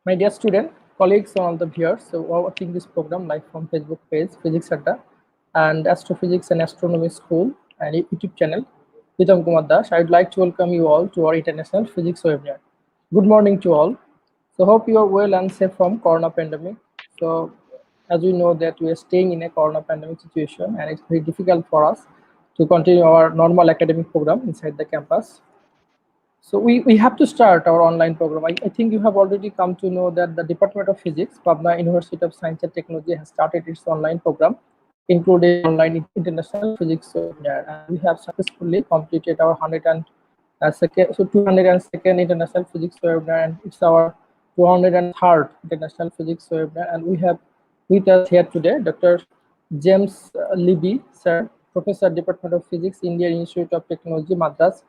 My dear student, colleagues, and all the viewers, so we're watching this program live from Facebook page, Physics Center, and Astrophysics and Astronomy School and YouTube channel, Pretam Kumar. I would like to welcome you all to our International Physics webinar. Good morning to all. So hope you are well and safe from Corona pandemic. So as we know that we are staying in a Corona pandemic situation, and it's very difficult for us to continue our normal academic program inside the campus. So we have to start our online program. I think you have already come to know that the Department of Physics, Pabna University of Science and Technology has started its online program, including online international physics webinar. And we have successfully completed our 202nd international physics webinar, and it's our 203rd international physics webinar. And we have with us here today Dr. James Libby, sir, Professor, Department of Physics, Indian Institute of Technology, Madras,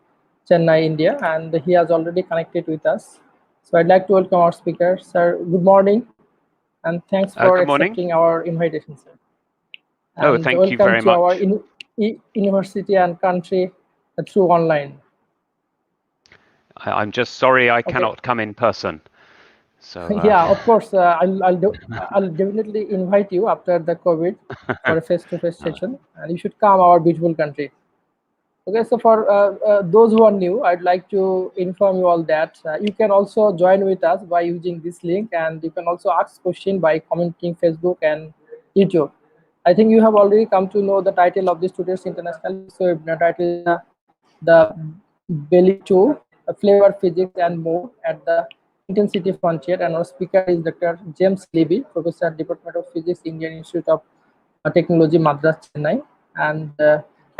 Chennai, India, and he has already connected with us. So I'd like to welcome our speaker, sir. Good morning, and thanks for Good morning. accepting our invitation, sir. Oh, And thank you welcome very to our much. university and country through online. I'm just sorry I Okay. cannot come in person. So Yeah, of course, I'll definitely invite you after the COVID for a face-to-face session, and you should come our beautiful country. Okay, so for those who are new, I'd like to inform you all that you can also join with us by using this link, and you can also ask question by commenting Facebook and YouTube. I think you have already come to know the title of this today's international webinar. Title is the Belle 2, Flavor, Physics and More at the Intensity Frontier, and our speaker is Dr. James Libby, Professor, Department of Physics, Indian Institute of Technology, Madras, Chennai, and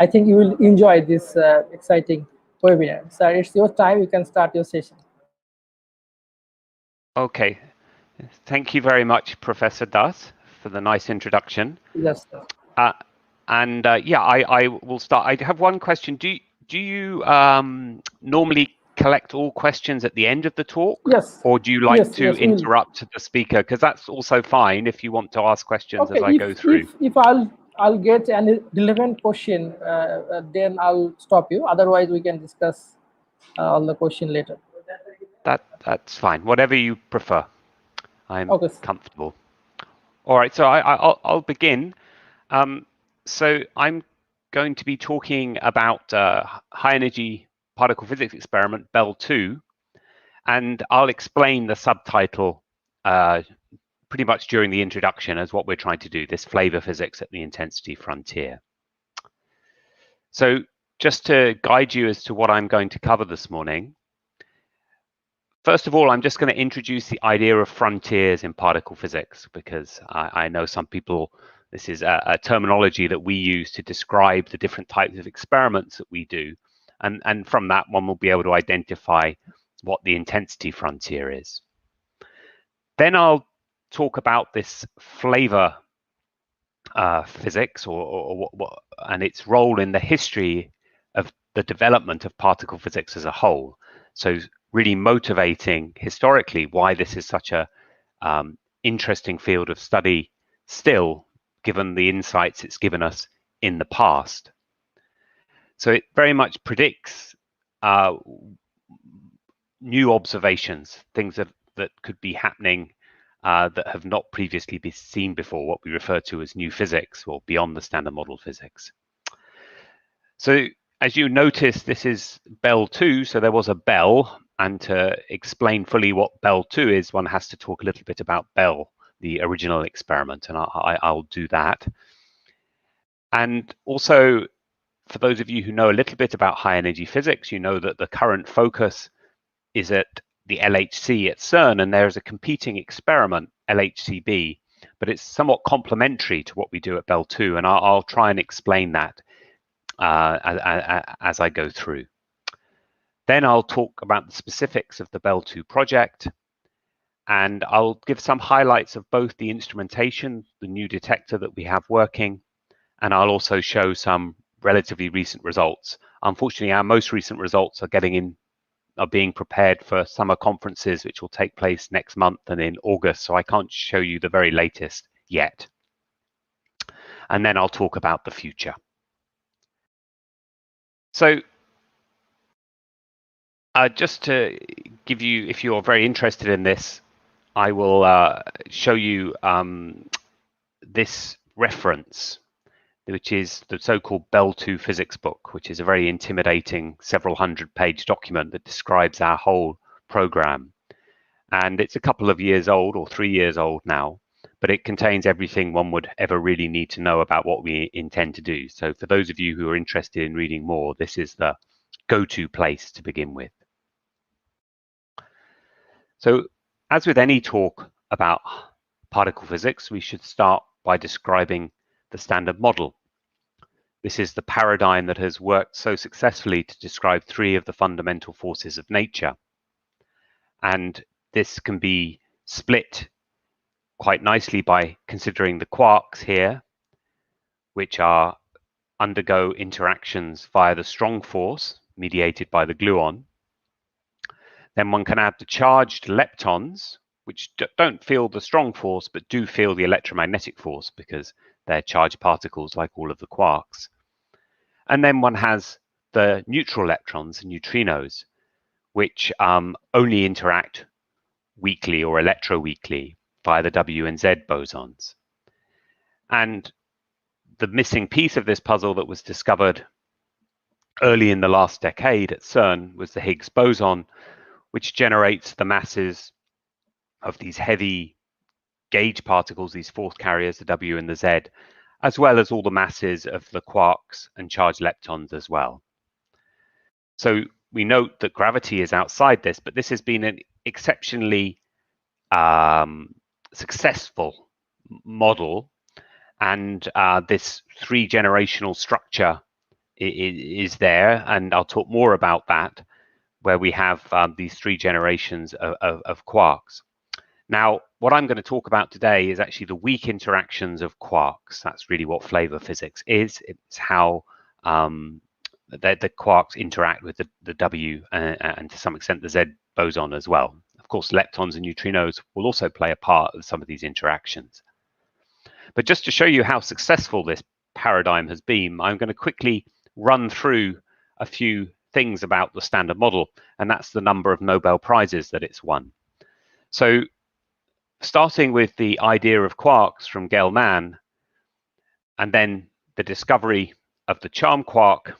I think you will enjoy this exciting webinar. Sir, it's your time. You can start your session. okay. Thank you very much, Professor Das, for the nice introduction. Yes, sir. Yeah, I will start. I have one question. Do you normally collect all questions at the end of the talk? Yes. Or do you like to Yes, we'll. interrupt the speaker? Because that's also fine if you want to ask questions as Okay, I go through. if I'll get any relevant question, then I'll stop you. Otherwise, we can discuss all the question later. That's fine. Whatever you prefer. I'm Okay. comfortable. All right, so I'll begin. So I'm going to be talking about high energy particle physics experiment Belle 2, and I'll explain the subtitle pretty much during the introduction as what we're trying to do, this flavor physics at the intensity frontier. So just to guide you as to what I'm going to cover this morning, first of all, I'm just going to introduce the idea of frontiers in particle physics, because I know some people, this is a terminology that we use to describe the different types of experiments that we do. And from that, one will be able to identify what the intensity frontier is. Then I'll talk about this flavor physics and its role in the history of the development of particle physics as a whole. So really motivating historically why this is such a interesting field of study still, given the insights it's given us in the past. So it very much predicts new observations, things that could be happening that have not previously been seen before, what we refer to as new physics or beyond the standard model physics. So as you notice, this is Belle 2, so there was a Belle, and to explain fully what Belle 2 is, one has to talk a little bit about Belle, the original experiment, and I'll do that. And also, for those of you who know a little bit about high energy physics, you know that the current focus is at the LHC at CERN, and there's a competing experiment, LHCb, but it's somewhat complementary to what we do at Belle 2, and I'll try and explain that as I go through. Then I'll talk about the specifics of the Belle 2 project, and I'll give some highlights of both the instrumentation, the new detector that we have working, and I'll also show some relatively recent results. Unfortunately, our most recent results are being prepared for summer conferences, which will take place next month and in August, so I can't show you the very latest yet. And then I'll talk about the future. So just to give you, if you're very interested in this, I will show you this reference, which is the so-called Belle 2 physics book, which is a very intimidating several hundred-page document that describes our whole program. And it's a couple of years old, or 3 years old now, but it contains everything one would ever really need to know about what we intend to do. So for those of you who are interested in reading more, this is the go-to place to begin with. So as with any talk about particle physics, we should start by describing the standard model. This is the paradigm that has worked so successfully to describe three of the fundamental forces of nature. And this can be split quite nicely by considering the quarks here, which undergo interactions via the strong force mediated by the gluon. Then one can add the charged leptons, which don't feel the strong force, but do feel the electromagnetic force because they're charged particles like all of the quarks. And then one has the neutral electrons and neutrinos, which only interact weakly or electroweakly via the W and Z bosons. And the missing piece of this puzzle that was discovered early in the last decade at CERN was the Higgs boson, which generates the masses of these heavy gauge particles, these force carriers, the W and the Z, as well as all the masses of the quarks and charged leptons as well. So we note that gravity is outside this, but this has been an exceptionally successful model, and this three-generational structure is there, and I'll talk more about that, where we have these three generations of quarks. Now, what I'm going to talk about today is actually the weak interactions of quarks. That's really what flavor physics is. It's how the quarks interact with the W and to some extent the Z boson as well. Of course, leptons and neutrinos will also play a part of some of these interactions. But just to show you how successful this paradigm has been, I'm going to quickly run through a few things about the standard model, and that's the number of Nobel Prizes that it's won. So starting with the idea of quarks from Gell-Mann, and then the discovery of the charm quark,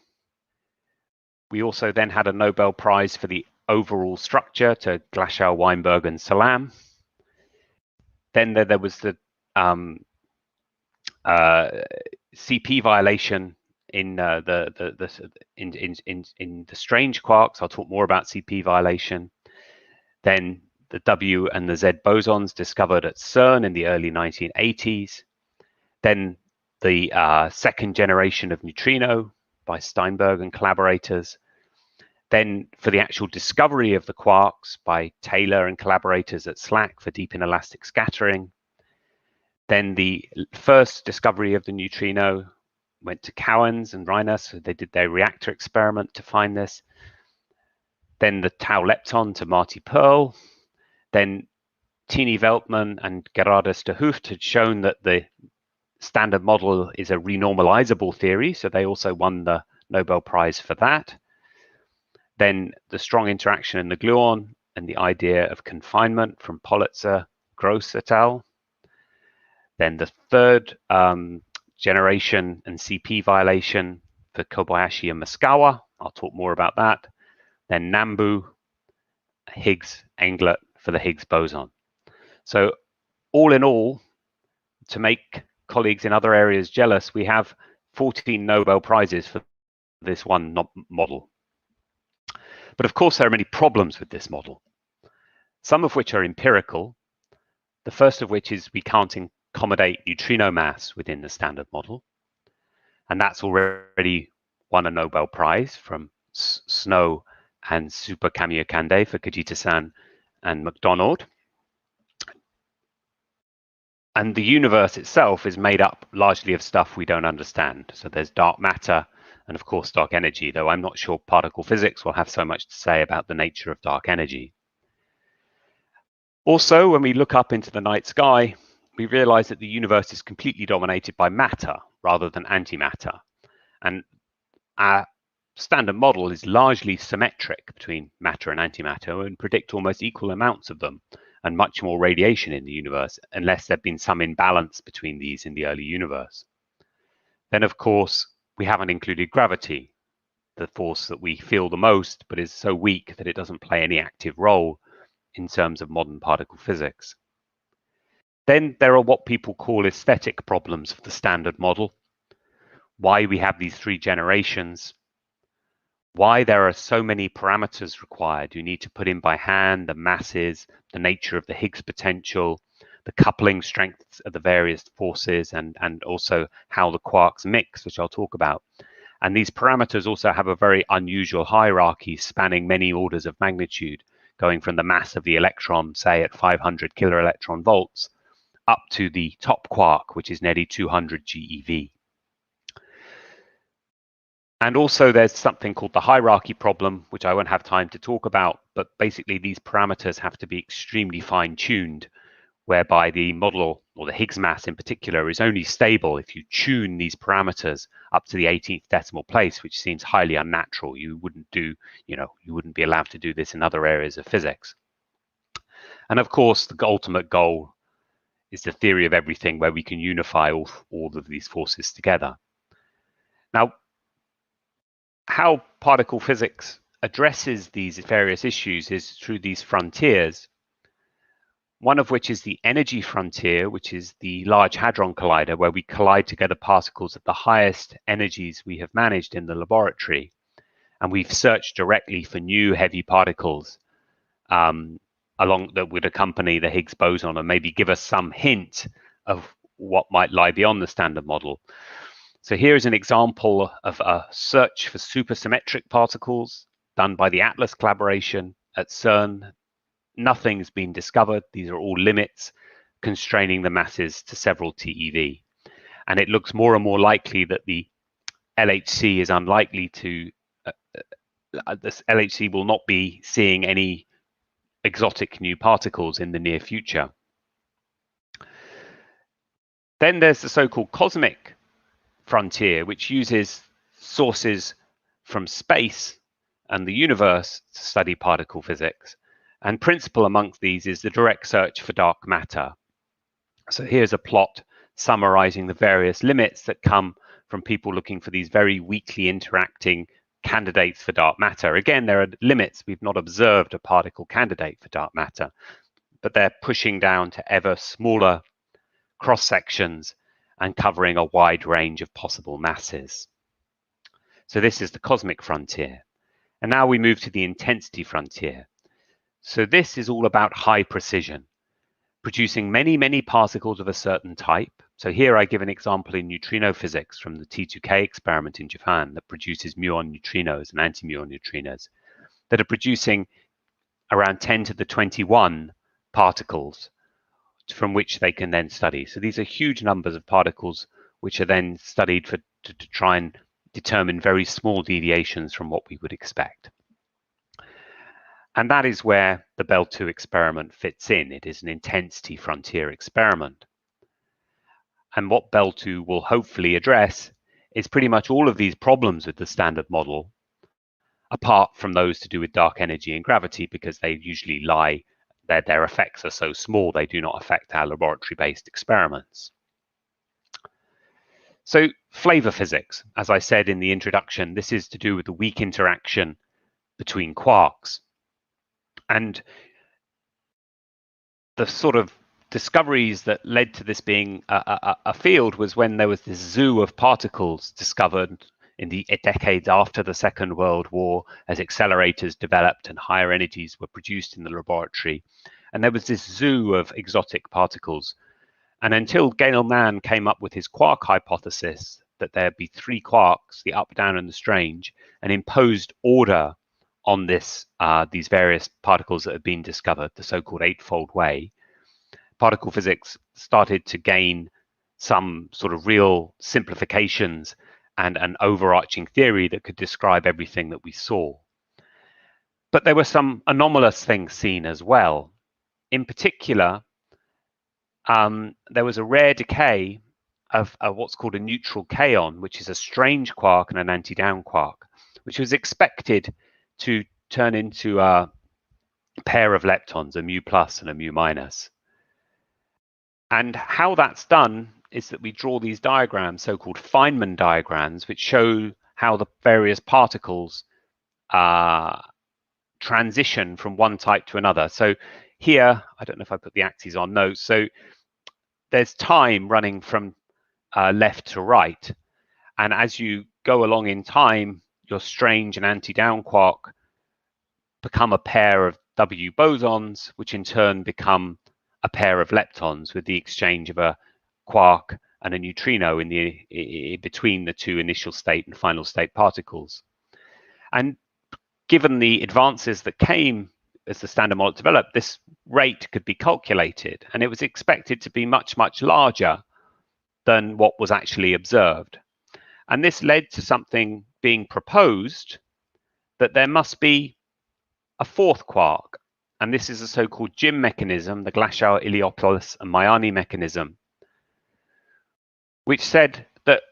we also then had a Nobel Prize for the overall structure to Glashow, Weinberg, and Salam. Then there was the CP violation in the strange quarks. I'll talk more about CP violation. Then the W and the Z bosons discovered at CERN in the early 1980s. Then the second generation of neutrino by Steinberg and collaborators. Then for the actual discovery of the quarks by Taylor and collaborators at SLAC for deep inelastic scattering. Then the first discovery of the neutrino went to Cowens and Reiner, so they did their reactor experiment to find this. Then the tau lepton to Marty Pearl. Then Tini Veltman and Gerardus de Hooft had shown that the standard model is a renormalizable theory, so they also won the Nobel Prize for that. Then the strong interaction in the gluon and the idea of confinement from Politzer, Gross et al. Then the third generation and CP violation for Kobayashi and Maskawa. I'll talk more about that. Then Nambu, Higgs, Englert for the Higgs boson. So all in all, to make colleagues in other areas jealous, we have 14 Nobel Prizes for this one model. But of course, there are many problems with this model, some of which are empirical. The first of which is we can't accommodate neutrino mass within the standard model. And that's already won a Nobel Prize from Snow and Super Kamiokande for Kajita-san and MacDonald. And the universe itself is made up largely of stuff we don't understand. So there's dark matter and of course dark energy, though I'm not sure particle physics will have so much to say about the nature of dark energy. Also, when we look up into the night sky, we realize that the universe is completely dominated by matter rather than antimatter. And our standard model is largely symmetric between matter and antimatter and predict almost equal amounts of them. and much more radiation in the universe, unless there'd been some imbalance between these in the early universe. Then, of course, we haven't included gravity, the force that we feel the most, but is so weak that it doesn't play any active role in terms of modern particle physics. Then there are what people call aesthetic problems of the standard model. Why we have these three generations, why there are so many parameters required. You need to put in by hand the masses, the nature of the Higgs potential, the coupling strengths of the various forces, and also how the quarks mix, which I'll talk about. And these parameters also have a very unusual hierarchy spanning many orders of magnitude, going from the mass of the electron, say at 500 kiloelectron volts, up to the top quark, which is nearly 200 GeV. And also there's something called the hierarchy problem, which I won't have time to talk about, but basically these parameters have to be extremely fine-tuned, whereby the model, or the Higgs mass in particular, is only stable if you tune these parameters up to the 18th decimal place, which seems highly unnatural. You wouldn't do, you wouldn't be allowed to do this in other areas of physics. And of course, the ultimate goal is the theory of everything, where we can unify all of these forces together. Now, how particle physics addresses these various issues is through these frontiers, one of which is the energy frontier, which is the Large Hadron Collider, where we collide together particles at the highest energies we have managed in the laboratory. And we've searched directly for new heavy particles along that would accompany the Higgs boson and maybe give us some hint of what might lie beyond the standard model. So here is an example of a search for supersymmetric particles done by the ATLAS collaboration at CERN. Nothing's been discovered. These are all limits constraining the masses to several TeV. And it looks more and more likely that the LHC is unlikely to, this LHC will not be seeing any exotic new particles in the near future. Then there's the so-called cosmic frontier, which uses sources from space and the universe to study particle physics. And principal amongst these is the direct search for dark matter. So here's a plot summarizing the various limits that come from people looking for these very weakly interacting candidates for dark matter. Again, there are limits. We've not observed a particle candidate for dark matter, but they're pushing down to ever smaller cross sections and covering a wide range of possible masses. So this is the cosmic frontier. And now we move to the intensity frontier. So this is all about high precision, producing many, many particles of a certain type. So here I give an example in neutrino physics from the T2K experiment in Japan that produces muon neutrinos and anti-muon neutrinos that are producing around 10 to the 21 particles from which they can then study. So these are huge numbers of particles which are then studied to try and determine very small deviations from what we would expect. And that is where the Belle 2 experiment fits in. It is an intensity frontier experiment. And what Belle 2 will hopefully address is pretty much all of these problems with the standard model, apart from those to do with dark energy and gravity, because they usually lie, their effects are so small, they do not affect our laboratory-based experiments. So flavor physics, as I said in the introduction, this is to do with the weak interaction between quarks. And the sort of discoveries that led to this being a field was when there was this zoo of particles discovered in the decades after the Second World War, as accelerators developed and higher energies were produced in the laboratory. And there was this zoo of exotic particles. And until Gale-Mann came up with his quark hypothesis, that there'd be three quarks, the up, down, and the strange, and imposed order on this, these various particles that have been discovered, the so-called eightfold way, particle physics started to gain some sort of real simplifications and an overarching theory that could describe everything that we saw. But there were some anomalous things seen as well. In particular, there was a rare decay of what's called a neutral kaon, which is a strange quark and an anti-down quark, which was expected to turn into pair of leptons, a mu plus and a mu minus. And how that's done is that we draw these diagrams, so-called Feynman diagrams, which show how the various particles transition from one type to another. So here, I don't know if I put the axes on, no. So there's time running from left to right. And as you go along in time, your strange and anti-down quark become a pair of W bosons, which in turn become a pair of leptons with the exchange of a quark and a neutrino in between the two initial state and final state particles. And given the advances that came as the Standard Model developed, this rate could be calculated, and it was expected to be much, much larger than what was actually observed. And this led to something being proposed, that there must be a fourth quark, and this is a so-called GIM mechanism, the Glashow, Iliopoulos, and Majani mechanism, which said that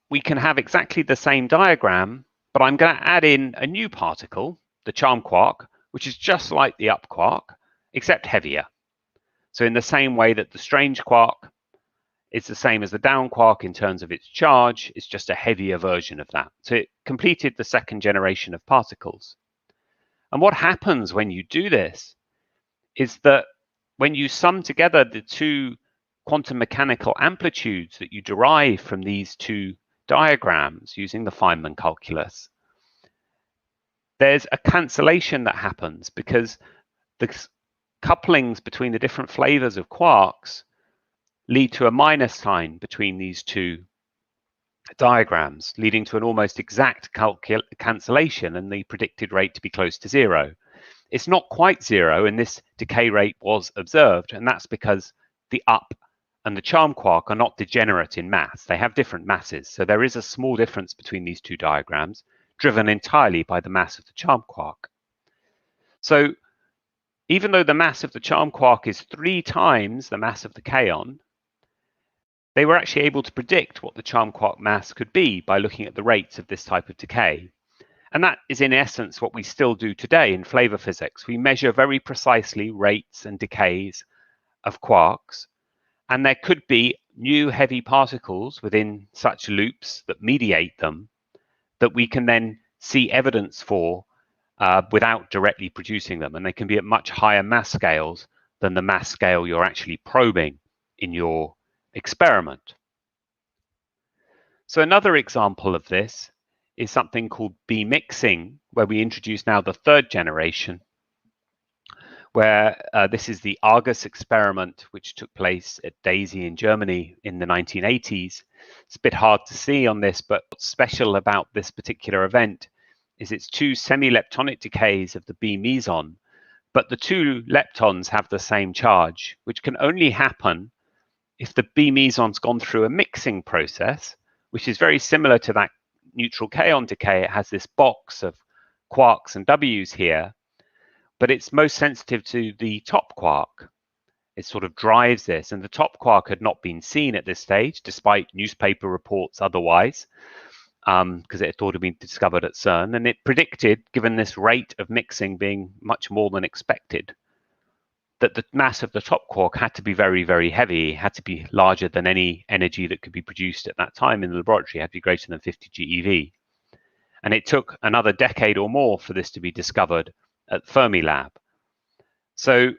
we can have exactly the same diagram, but I'm going to add in a new particle, the charm quark, which is just like the up quark, except heavier. So in the same way that the strange quark is the same as the down quark in terms of its charge, it's just a heavier version of that. So it completed the second generation of particles. And what happens when you do this is that when you sum together the two quantum mechanical amplitudes that you derive from these two diagrams using the Feynman calculus, there's a cancellation that happens because the couplings between the different flavors of quarks lead to a minus sign between these two diagrams, leading to an almost exact cancellation and the predicted rate to be close to zero. It's not quite zero, and this decay rate was observed, and that's because the up and the charm quark are not degenerate in mass. They have different masses, so there is a small difference between these two diagrams, driven entirely by the mass of the charm quark. So even though the mass of the charm quark is 3 times the mass of the kaon, they were actually able to predict what the charm quark mass could be by looking at the rates of this type of decay. And that is in essence what we still do today in flavor physics. We measure very precisely rates and decays of quarks, and there could be new heavy particles within such loops that mediate them that we can then see evidence for without directly producing them. And they can be at much higher mass scales than the mass scale you're actually probing in your experiment. So another example of this is something called B-mixing, where we introduce now the third generation, where this is the Argus experiment, which took place at DAISY in Germany in the 1980s. It's a bit hard to see on this, but what's special about this particular event is it's 2 semi-leptonic decays of the B meson, but the 2 leptons have the same charge, which can only happen if the B meson's gone through a mixing process, which is very similar to that neutral kaon decay. It has this box of quarks and W's here, but it's most sensitive to the top quark. It sort of drives this, and the top quark had not been seen at this stage, despite newspaper reports otherwise, because it thought it had been discovered at CERN, and it predicted, given this rate of mixing being much more than expected, that the mass of the top quark had to be very, very heavy, had to be larger than any energy that could be produced at that time in the laboratory, it had to be greater than 50 GeV. And it took another decade or more for this to be discovered at Fermilab. So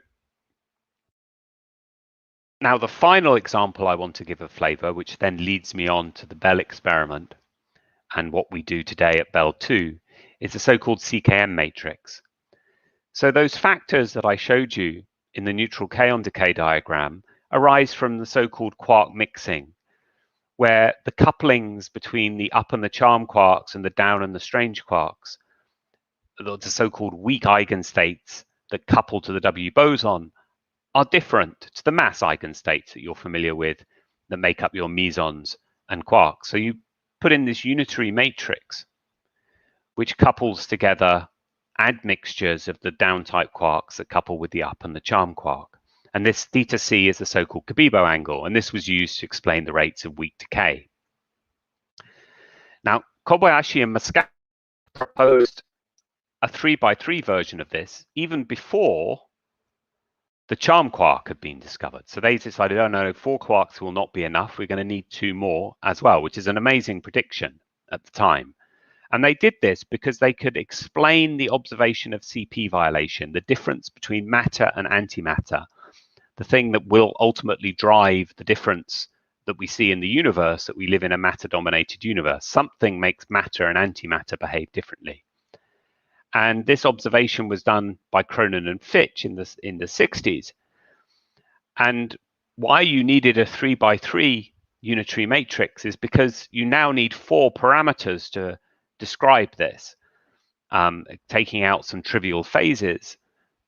now the final example I want to give of flavor, which then leads me on to the Belle experiment and what we do today at Belle 2, is the so-called CKM matrix. So those factors that I showed you in the neutral kaon decay diagram arise from the so-called quark mixing, where the couplings between the up and the charm quarks and the down and the strange quarks, the so-called weak eigenstates that couple to the W boson, are different to the mass eigenstates that you're familiar with that make up your mesons and quarks. So you put in this unitary matrix which couples together admixtures of the down type quarks that couple with the up and the charm quark. And this theta c is the so-called Cabibbo angle, and this was used to explain the rates of weak decay. Now, Kobayashi and Muscat proposed a 3x3 version of this even before the charm quark had been discovered. So they decided, oh no, 4 quarks will not be enough. We're going to need 2 more as well, which is an amazing prediction at the time. And they did this because they could explain the observation of CP violation, the difference between matter and antimatter, the thing that will ultimately drive the difference that we see in the universe, that we live in a matter-dominated universe. Something makes matter and antimatter behave differently. And this observation was done by Cronin and Fitch in the 60s. And why you needed a 3x3 unitary matrix is because you now need 4 parameters to describe this, taking out some trivial phases.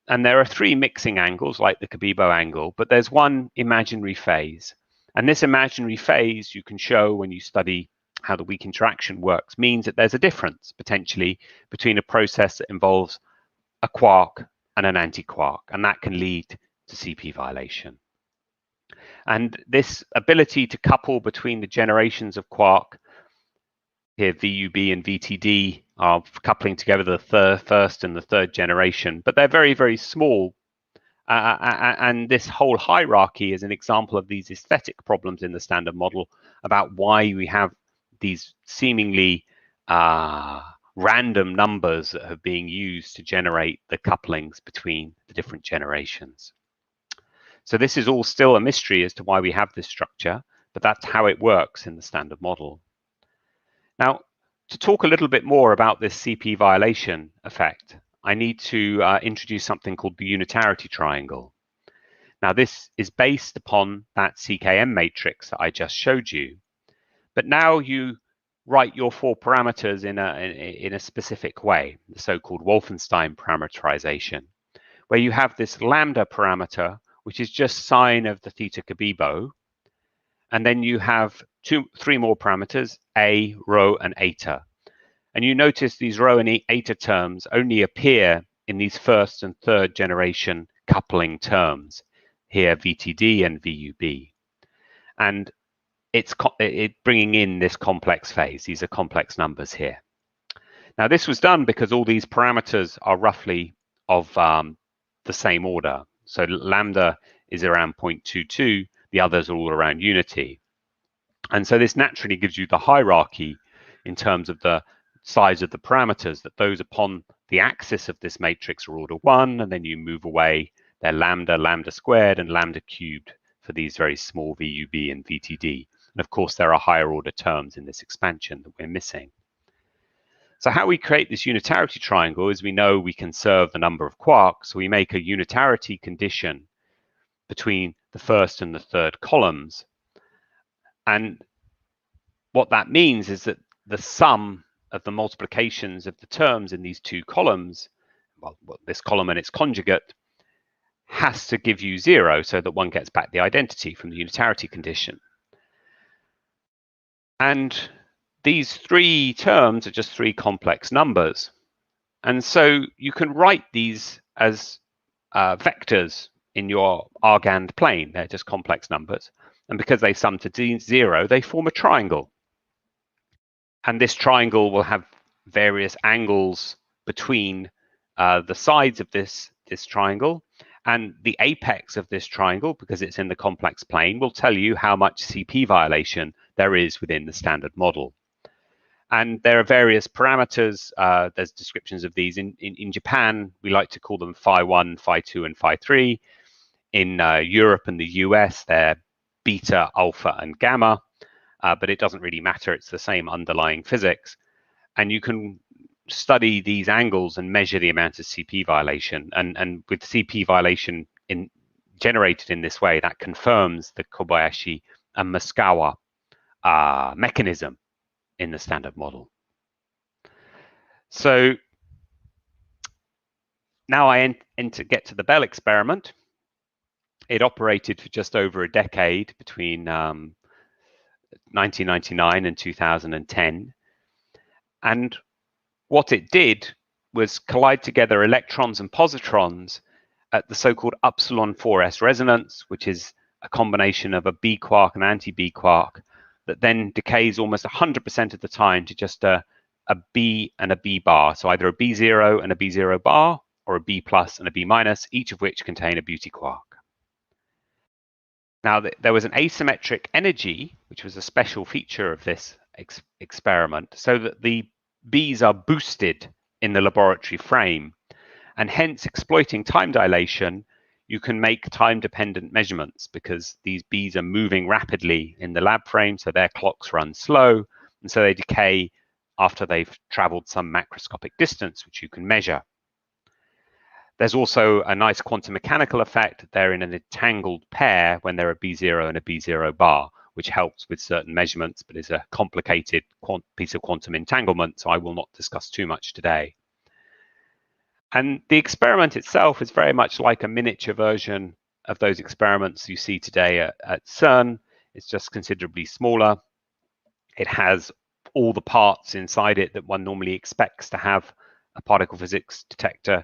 And there are 3 mixing angles, like the Cabebo angle, but there's one imaginary phase. And this imaginary phase you can show when you study how the weak interaction works, means that there's a difference potentially between a process that involves a quark and an antiquark, and that can lead to CP violation. And this ability to couple between the generations of quark, here VUB and VTD are coupling together the first and the third generation, but they're very, very small. And this whole hierarchy is an example of these aesthetic problems in the standard model about why we have these seemingly random numbers that are being used to generate the couplings between the different generations. So this is all still a mystery as to why we have this structure, but that's how it works in the standard model. Now, to talk a little bit more about this CP violation effect, I need to introduce something called the unitarity triangle. Now, this is based upon that CKM matrix that I just showed you. But now you write your 4 parameters in a specific way, the so-called Wolfenstein parameterization, where you have this lambda parameter, which is just sine of the theta Cabebo, and then you have 3 more parameters, a, rho, and eta. And you notice these rho and eta terms only appear in these first and third generation coupling terms, here VTD and VUB. And it's bringing in this complex phase. These are complex numbers here. Now, this was done because all these parameters are roughly of the same order. So lambda is around 0.22, the others are all around unity. And so this naturally gives you the hierarchy in terms of the size of the parameters, that those upon the axis of this matrix are order 1, and then you move away, they're lambda, lambda squared, and lambda cubed for these very small VUB and VTD. And of course, there are higher order terms in this expansion that we're missing. So how we create this unitarity triangle is we know we conserve the number of quarks, so we make a unitarity condition between the first and the third columns. And what that means is that the sum of the multiplications of the terms in these 2 columns, well, this column and its conjugate, has to give you 0 so that one gets back the identity from the unitarity condition. And these 3 terms are just 3 complex numbers. And so you can write these as vectors in your Argand plane. They're just complex numbers. And because they sum to 0, they form a triangle. And this triangle will have various angles between the sides of this triangle. And the apex of this triangle, because it's in the complex plane, will tell you how much CP violation there is within the standard model. And there are various parameters. There's descriptions of these. In Japan, we like to call them phi1, phi2, and phi3. In Europe and the US, they're beta, alpha, and gamma. But it doesn't really matter. It's the same underlying physics. And you can study these angles and measure the amount of CP violation. And with CP violation generated in this way, that confirms the Kobayashi and Muskawa mechanism in the standard model. So now I get to the Belle experiment. It operated for just over a decade between 1999 and 2010. And what it did was collide together electrons and positrons at the so-called upsilon 4s resonance, which is a combination of a B quark and anti-B quark that then decays almost 100% of the time to just a a B and a B bar. So either a B0 and a B0 bar, or a B plus and a B minus, each of which contain a beauty quark. Now, there was an asymmetric energy, which was a special feature of this experiment, so that the Bs are boosted in the laboratory frame, and hence exploiting time dilation, you can make time-dependent measurements because these Bs are moving rapidly in the lab frame, so their clocks run slow, and so they decay after they've traveled some macroscopic distance, which you can measure. There's also a nice quantum mechanical effect. They're in an entangled pair when they're a B0 and a B0 bar, which helps with certain measurements, but is a complicated piece of quantum entanglement, so I will not discuss too much today. And the experiment itself is very much like a miniature version of those experiments you see today at CERN. It's just considerably smaller. It has all the parts inside it that one normally expects to have a particle physics detector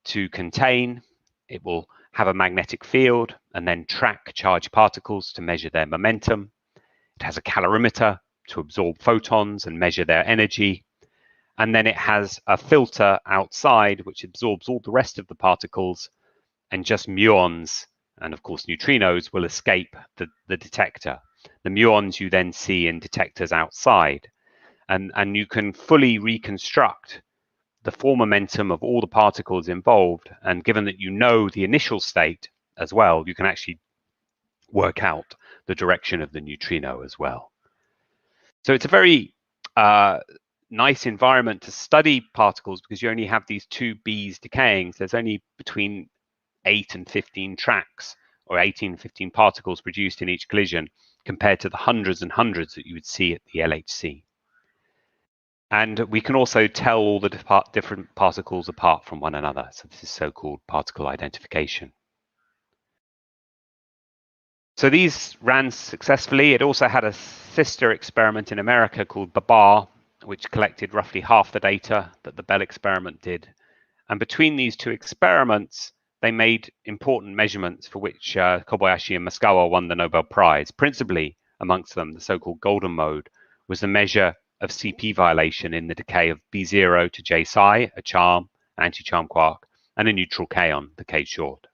to contain. It will have a magnetic field and then track charged particles to measure their momentum. It has a calorimeter to absorb photons and measure their energy. And then it has a filter outside which absorbs all the rest of the particles, and just muons and of course neutrinos will escape the detector. The muons you then see in detectors outside, and you can fully reconstruct the form momentum of all the particles involved, and given that you know the initial state as well, you can actually work out the direction of the neutrino as well. So it's a very nice environment to study particles because you only have these two Bs decaying. So there's only between 8 and 15 tracks, or 18 and 15 particles produced in each collision, compared to the hundreds and hundreds that you would see at the LHC. And we can also tell all the different particles apart from one another. So this is so-called particle identification. So these ran successfully. It also had a sister experiment in America called Babar, which collected roughly half the data that the Belle experiment did. And between these two experiments, they made important measurements for which Kobayashi and Masukawa won the Nobel Prize. Principally amongst them, the so-called golden mode was the measure of CP violation in the decay of B0 to J psi, a charm, anti-charm quark, and a neutral kaon, the K short.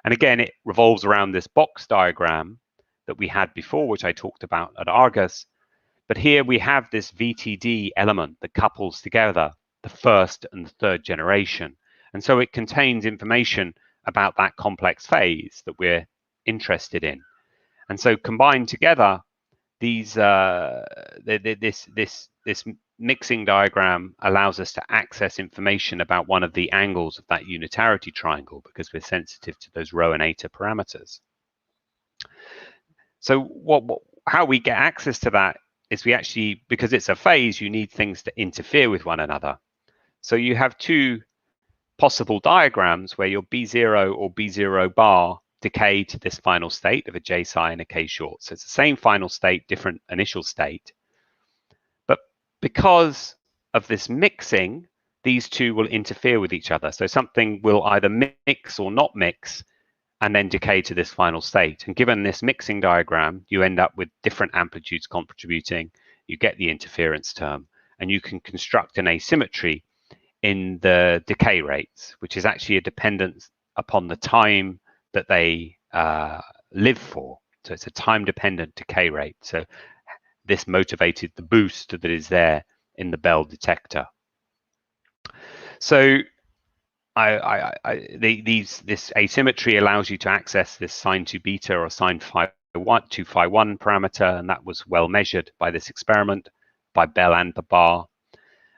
And again, it revolves around this box diagram that we had before, which I talked about at Argus. But here we have this VTD element that couples together the first and the third generation. And so it contains information about that complex phase that we're interested in. And so combined together, these this mixing diagram allows us to access information about one of the angles of that unitarity triangle because we're sensitive to those rho and eta parameters. So how we get access to that is we actually, because it's a phase, you need things to interfere with one another. So you have two possible diagrams where your B0 or B0 bar decay to this final state of a J psi and a K short. So it's the same final state, different initial state. But because of this mixing, these two will interfere with each other. So something will either mix or not mix and then decay to this final state. And given this mixing diagram, you end up with different amplitudes contributing. You get the interference term, and you can construct an asymmetry in the decay rates, which is actually a dependence upon the time that they live for. So it's a time-dependent decay rate. So this motivated the boost that is there in the Belle detector. So this asymmetry allows you to access this sine 2 beta or sine 2 phi 1 parameter, and that was well measured by this experiment by Belle and Babar.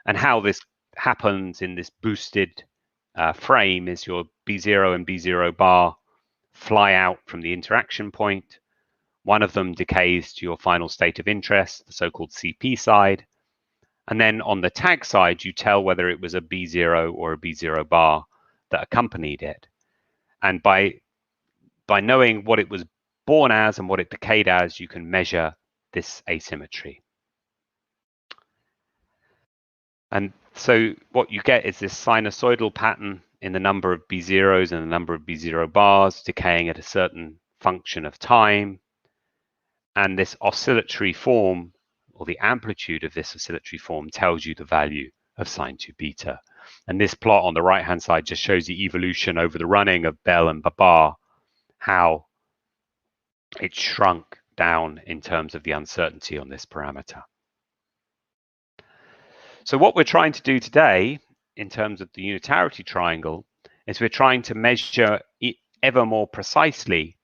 And how this happens in this boosted frame is your B0 and B0 bar fly out from the interaction point. One of them decays to your final state of interest, the so-called CP side. And then on the tag side, you tell whether it was a B0 or a B0 bar that accompanied it. And by knowing what it was born as and what it decayed as, you can measure this asymmetry. And so what you get is this sinusoidal pattern in the number of B0s and the number of B0 bars decaying at a certain function of time. And this oscillatory form or the amplitude of this oscillatory form tells you the value of sine 2 beta. And this plot on the right-hand side just shows the evolution over the running of Belle and Babar, how it shrunk down in terms of the uncertainty on this parameter. So what we're trying to do today in terms of the unitarity triangle is we're trying to measure ever more precisely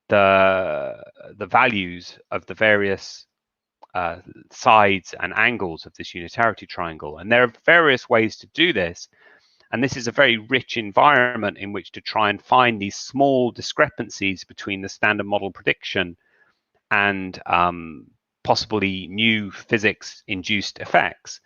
the values of the various sides and angles of this unitarity triangle. And there are various ways to do this. And this is a very rich environment in which to try and find these small discrepancies between the standard model prediction and possibly new physics-induced effects,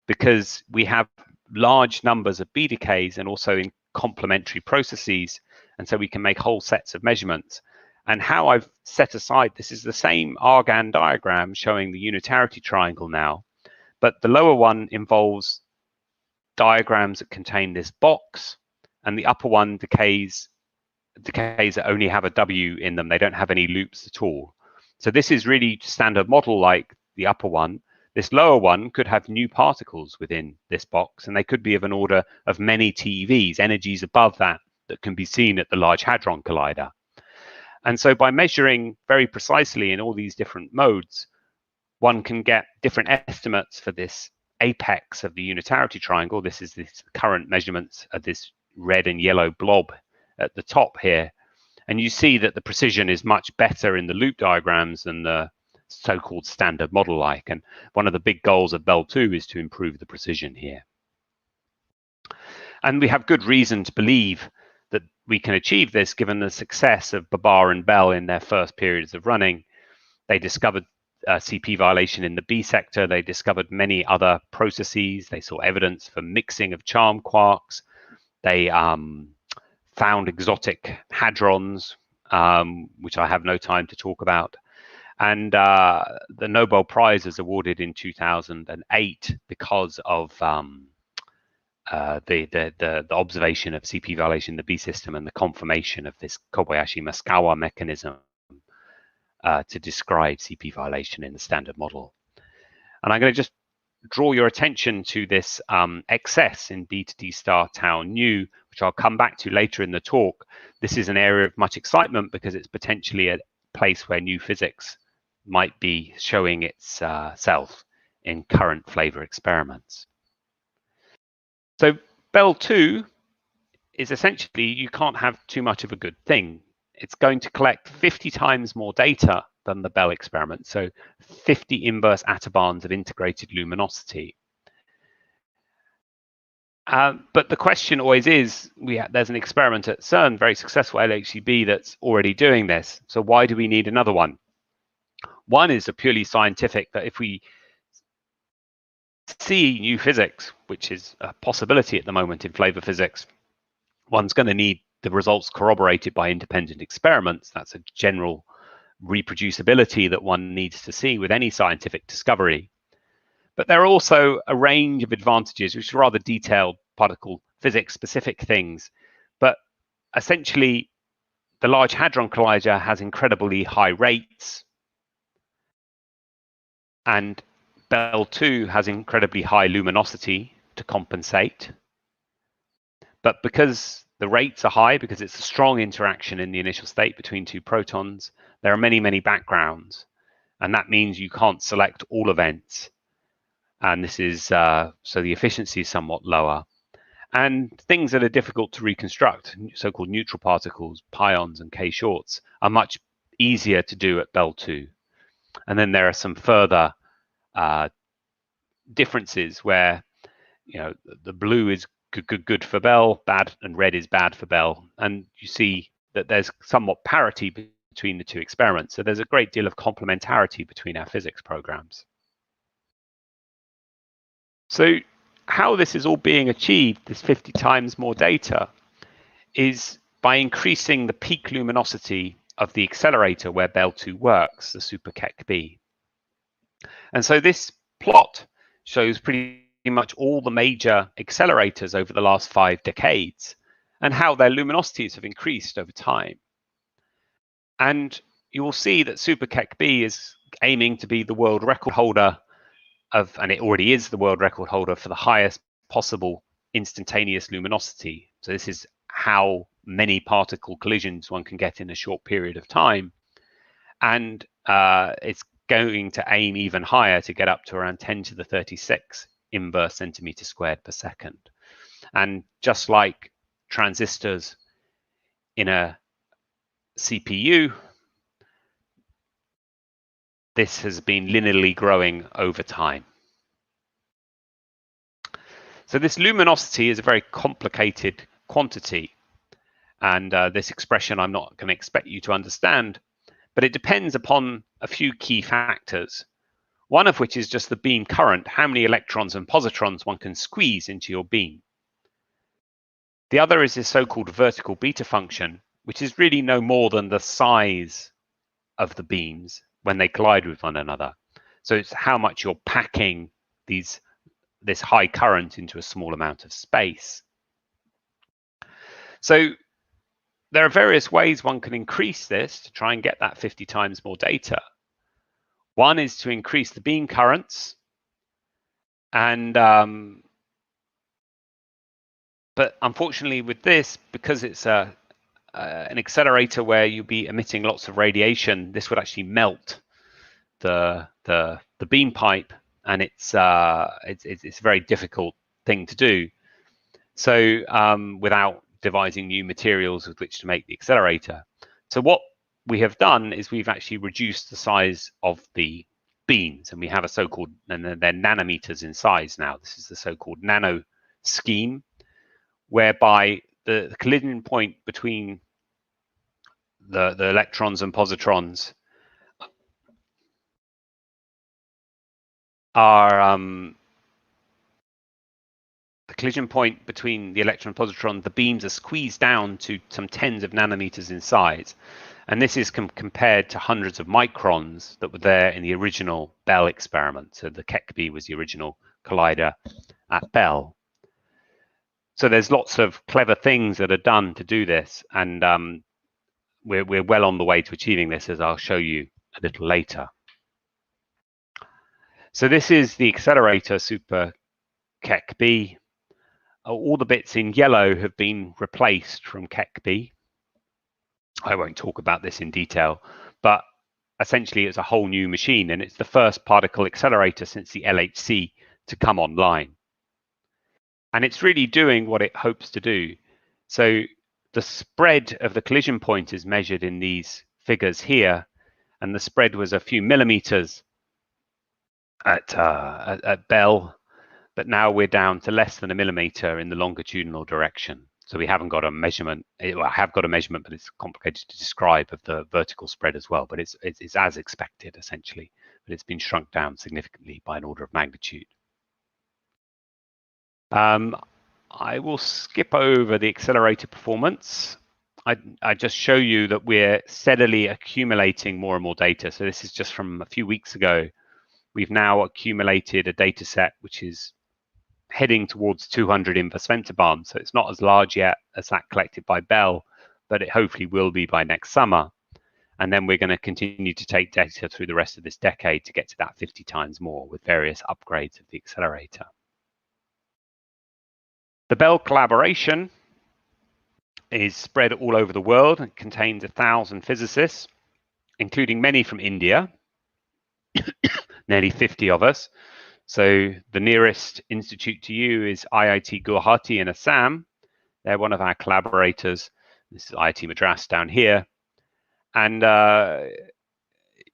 because we have large numbers of B decays and also in complementary processes, and so we can make whole sets of measurements. And how I've set aside, this is the same Argand diagram showing the unitarity triangle now, but the lower one involves diagrams that contain this box, and the upper one decays that only have a W in them. They don't have any loops at all. So this is really standard model like the upper one. This lower one could have new particles within this box, and they could be of an order of many TeVs, energies above that can be seen at the Large Hadron Collider. And so by measuring very precisely in all these different modes, one can get different estimates for this apex of the unitarity triangle. This is the current measurements of this red and yellow blob at the top here. And you see that the precision is much better in the loop diagrams than the so-called standard model-like. And one of the big goals of Belle 2 is to improve the precision here. And we have good reason to believe that we can achieve this given the success of Babar and Belle in their first periods of running. They discovered CP violation in the B sector. They discovered many other processes. They saw evidence for mixing of charm quarks. They found exotic hadrons, which I have no time to talk about. And the Nobel Prize is awarded in 2008 because of the observation of CP violation in the B system and the confirmation of this Kobayashi-Maskawa mechanism to describe CP violation in the standard model. And I'm going to just draw your attention to this excess in B to D star tau nu, which I'll come back to later in the talk. This is an area of much excitement because it's potentially a place where new physics might be showing its self in current Flavour experiments. So Belle 2 is essentially, you can't have too much of a good thing. It's going to collect 50 times more data than the Belle experiment, so 50 inverse attobahns of integrated luminosity. But the question always is, there's an experiment at CERN, very successful LHCb, that's already doing this. So why do we need another one? One is a purely scientific, that if we see new physics, which is a possibility at the moment in Flavour physics, one's going to need the results corroborated by independent experiments. That's a general reproducibility that one needs to see with any scientific discovery. But there are also a range of advantages, which are rather detailed particle physics specific things. But essentially, the Large Hadron Collider has incredibly high rates, and Belle 2 has incredibly high luminosity to compensate. But because the rates are high, because it's a strong interaction in the initial state between two protons, there are many, many backgrounds. And that means you can't select all events. And this is, so the efficiency is somewhat lower. And things that are difficult to reconstruct, so-called neutral particles, pions and K-shorts, are much easier to do at Belle 2. And then there are some further differences where, the blue is good for Belle, bad, and red is bad for Belle. And you see that there's somewhat parity between the two experiments. So there's a great deal of complementarity between our physics programs. So how this is all being achieved, this 50 times more data, is by increasing the peak luminosity of the accelerator where Belle 2 works, the super KEKB. And so this plot shows pretty much all the major accelerators over the last 5 decades and how their luminosities have increased over time. And you will see that super KEKB is aiming to be the world record holder of, and it already is the world record holder for the highest possible instantaneous luminosity. So this is how many particle collisions one can get in a short period of time. And it's going to aim even higher to get up to around 10 to the 36 inverse centimeter squared per second. And just like transistors in a CPU, this has been linearly growing over time. So this luminosity is a very complicated quantity. And this expression I'm not going to expect you to understand, but it depends upon a few key factors. One of which is just the beam current, how many electrons and positrons one can squeeze into your beam. The other is this so-called vertical beta function, which is really no more than the size of the beams when they collide with one another. So it's how much you're packing this high current into a small amount of space. So there are various ways one can increase this to try and get that 50 times more data. One is to increase the beam currents, and but unfortunately with this, because it's an accelerator where you'll be emitting lots of radiation, this would actually melt the beam pipe, and it's a very difficult thing to do. So without devising new materials with which to make the accelerator. So what we have done is we've actually reduced the size of the beams, and we have a so-called, and they're nanometers in size now. This is the so-called nano scheme, whereby the collision point between the electrons and positrons are the collision point between the electron and positron, the beams are squeezed down to some tens of nanometers in size. And this is compared to hundreds of microns that were there in the original Belle experiment. So the KEKB was the original collider at Belle. So there's lots of clever things that are done to do this. And we're well on the way to achieving this, as I'll show you a little later. So this is the accelerator Super KEKB. All the bits in yellow have been replaced from KEKB. I won't talk about this in detail, but essentially it's a whole new machine, and it's the first particle accelerator since the LHC to come online. And it's really doing what it hopes to do. So the spread of the collision point is measured in these figures here, and the spread was a few millimeters at Belle, but now we're down to less than a millimeter in the longitudinal direction. So we haven't got a measurement. I have got a measurement, but it's complicated to describe, of the vertical spread as well. But it's as expected, essentially. But it's been shrunk down significantly by an order of magnitude. I will skip over the accelerator performance. I just show you that we're steadily accumulating more and more data. So this is just from a few weeks ago. We've now accumulated a data set which is heading towards 200 inverse femtobarns. So it's not as large yet as that collected by Belle, but it hopefully will be by next summer. And then we're going to continue to take data through the rest of this decade to get to that 50 times more with various upgrades of the accelerator. The Belle collaboration is spread all over the world and contains 1,000 physicists, including many from India, nearly 50 of us. So the nearest institute to you is IIT Guwahati in Assam. They're one of our collaborators. This is IIT Madras down here. And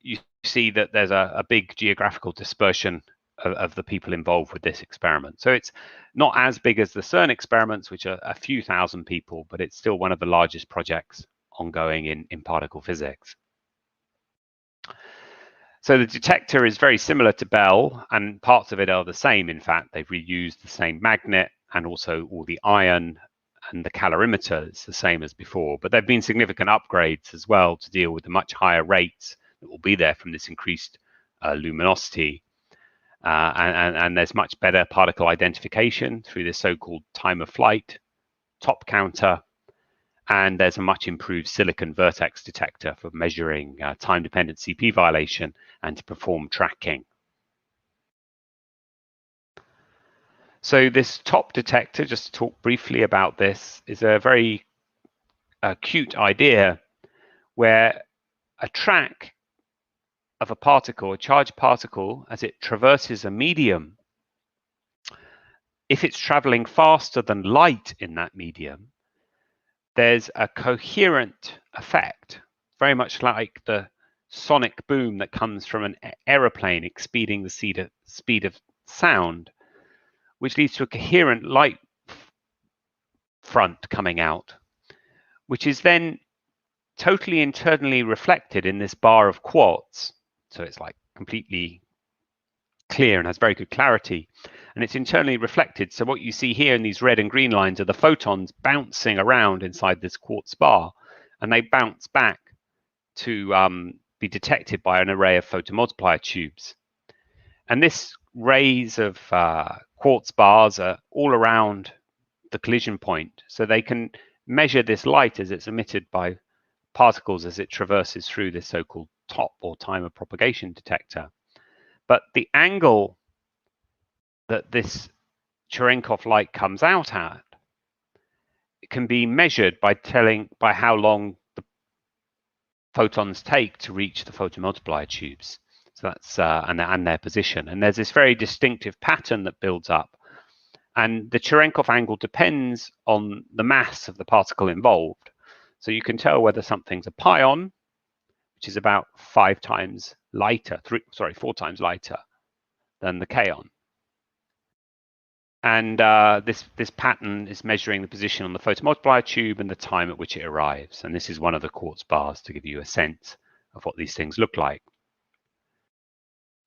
you see that there's a big geographical dispersion of the people involved with this experiment. So it's not as big as the CERN experiments, which are a few thousand people, but it's still one of the largest projects ongoing in particle physics. So the detector is very similar to Belle, and parts of it are the same. In fact, they've reused the same magnet and also all the iron, and the calorimeter is the same as before. But there have been significant upgrades as well to deal with the much higher rates that will be there from this increased luminosity. And there's much better particle identification through this so-called time of flight top counter. And there's a much improved silicon vertex detector for measuring time-dependent CP violation and to perform tracking. So this top detector, just to talk briefly about this, is a very cute idea where a track of a particle, a charged particle, as it traverses a medium, if it's traveling faster than light in that medium, there's a coherent effect, very much like the sonic boom that comes from an aeroplane exceeding the speed of sound, which leads to a coherent light front coming out, which is then totally internally reflected in this bar of quartz. So it's like completely clear and has very good clarity, and it's internally reflected. So what you see here in these red and green lines are the photons bouncing around inside this quartz bar, and they bounce back to be detected by an array of photomultiplier tubes. And this rays of quartz bars are all around the collision point, so they can measure this light as it's emitted by particles as it traverses through this so-called top or time of propagation detector. But the angle that this Cherenkov light comes out at can be measured by how long the photons take to reach the photomultiplier tubes. So that's and their position. And there's this very distinctive pattern that builds up. And the Cherenkov angle depends on the mass of the particle involved. So you can tell whether something's a pion, which is about 4 times lighter than the kaon. And this pattern is measuring the position on the photomultiplier tube and the time at which it arrives. And this is one of the quartz bars to give you a sense of what these things look like.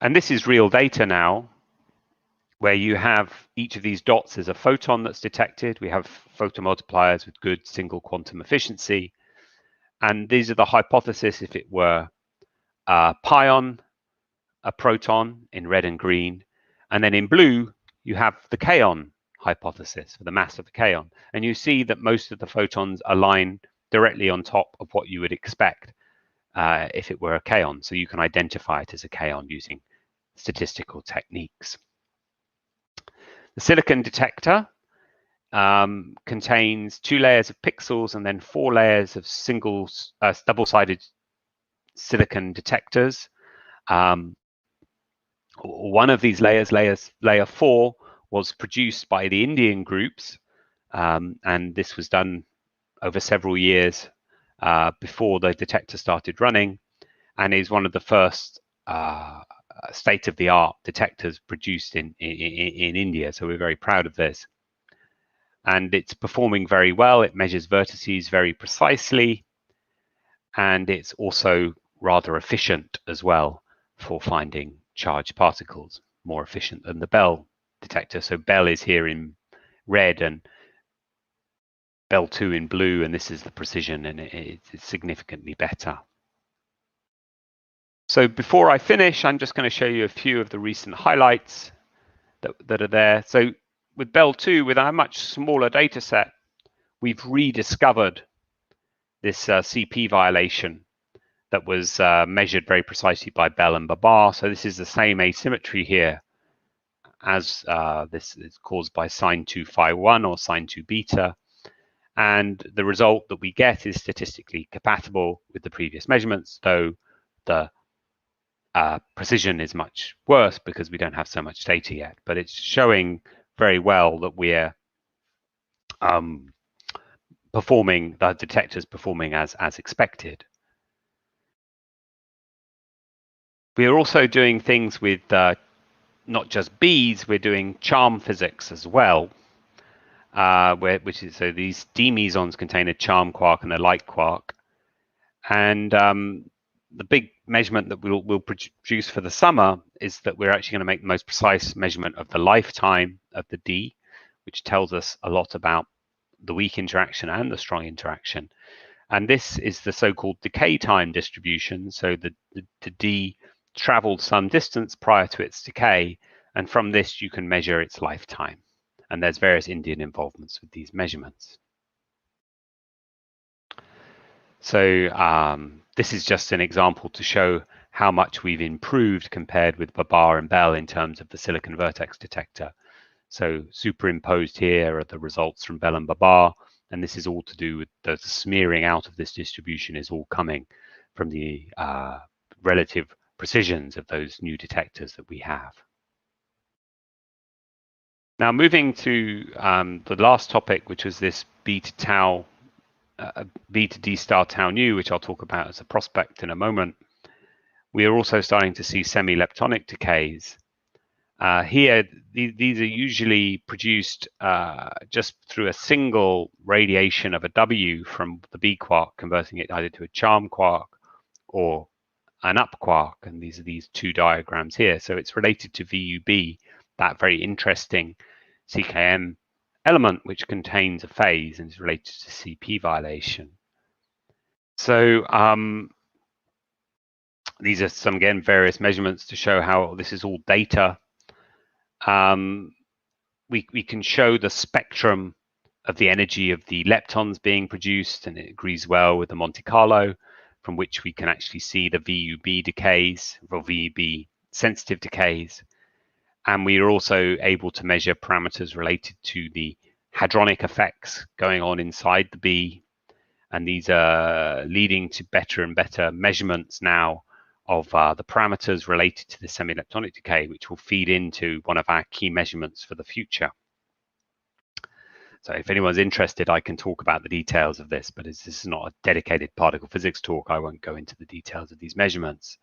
And this is real data now, where you have each of these dots as a photon that's detected. We have photomultipliers with good single quantum efficiency. And these are the hypotheses if it were a pion, a proton in red and green. And then in blue, you have the kaon hypothesis for the mass of the kaon. And you see that most of the photons align directly on top of what you would expect if it were a kaon. So you can identify it as a kaon using statistical techniques. The silicon detector contains 2 layers of pixels and then 4 layers of double-sided silicon detectors. One of these layers, layer 4, was produced by the Indian groups, and this was done over several years before the detector started running, and is one of the first state-of-the-art detectors produced in India. So we're very proud of this. And it's performing very well. It measures vertices very precisely, and it's also rather efficient as well for finding charged particles, more efficient than the Belle detector. So Belle is here in red and Belle 2 in blue, and this is the precision, and it's significantly better. So before I finish, I'm just going to show you a few of the recent highlights that are there. So with Belle 2, with our much smaller data set, we've rediscovered this CP violation that was measured very precisely by Belle and Babar. So this is the same asymmetry here as this is caused by sine 2 phi 1 or sine 2 beta. And the result that we get is statistically compatible with the previous measurements, though the precision is much worse because we don't have so much data yet. But it's showing very well that we're performing, the detector's performing as expected. We are also doing things with not just beads, we're doing charm physics as well. So these d mesons contain a charm quark and a light quark, and the big measurement that we'll produce for the summer is that we're actually going to make the most precise measurement of the lifetime of the d, which tells us a lot about the weak interaction and the strong interaction. And this is the so-called decay time distribution. So the d traveled some distance prior to its decay, and from this you can measure its lifetime. And there's various Indian involvements with these measurements. So this is just an example to show how much we've improved compared with Babar and Belle in terms of the silicon vertex detector. So superimposed here are the results from Belle and Babar, and this is all to do with the smearing out of this distribution is all coming from the relative precisions of those new detectors that we have. Now moving to the last topic, which was this B to tau, B to D star tau nu, which I'll talk about as a prospect in a moment. We are also starting to see semi-leptonic decays. Here, these are usually produced just through a single radiation of a W from the B quark, converting it either to a charm quark or an up quark, and these are these two diagrams here. So it's related to VUB, that very interesting CKM element which contains a phase and is related to CP violation. So these are some, again, various measurements to show how this is all data. We can show the spectrum of the energy of the leptons being produced, and it agrees well with the Monte Carlo, from which we can actually see the VUB decays, or VUB sensitive decays. And we are also able to measure parameters related to the hadronic effects going on inside the B. And these are leading to better and better measurements now of the parameters related to the semi-leptonic decay, which will feed into one of our key measurements for the future. So if anyone's interested, I can talk about the details of this, but as this is not a dedicated particle physics talk, I won't go into the details of these measurements.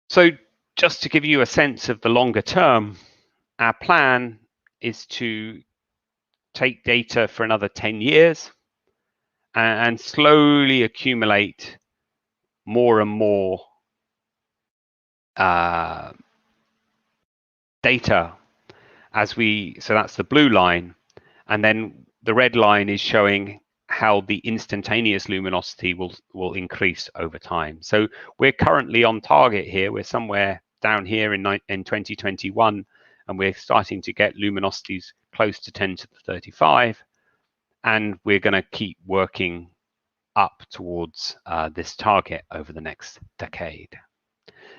So just to give you a sense of the longer term, our plan is to take data for another 10 years and slowly accumulate more and more data as so that's the blue line, and then the red line is showing how the instantaneous luminosity will increase over time. So we're currently on target here. We're somewhere down here in 2021, and we're starting to get luminosities close to 10 to the 35, and we're going to keep working up towards this target over the next decade.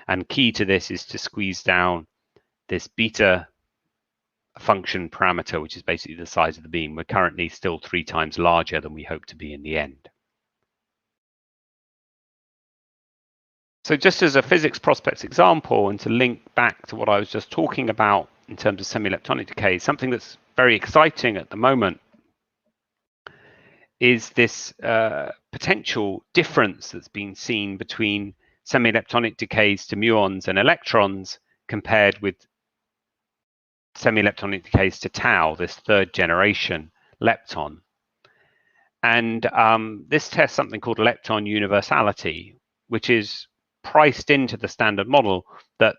And key to this is to squeeze down this beta function parameter, which is basically the size of the beam. We're currently still 3 times larger than we hope to be in the end. So just as a physics prospects example, and to link back to what I was just talking about in terms of semi-leptonic decay, something that's very exciting at the moment is this potential difference that's been seen between semi-leptonic decays to muons and electrons compared with semi-leptonic decays to tau, this third generation lepton. And this tests something called lepton universality, which is priced into the standard model, that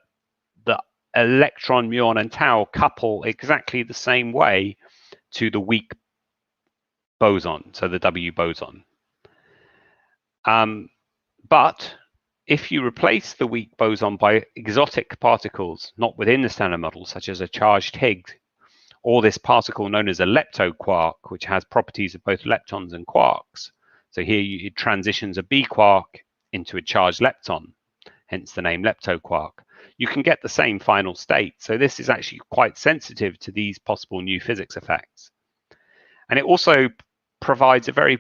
the electron, muon, and tau couple exactly the same way to the weak boson, so the W boson. But if you replace the weak boson by exotic particles not within the standard model, such as a charged Higgs, or this particle known as a leptoquark, which has properties of both leptons and quarks. So here it transitions a B quark into a charged lepton, hence the name leptoquark. You can get the same final state. So this is actually quite sensitive to these possible new physics effects. And it also provides a very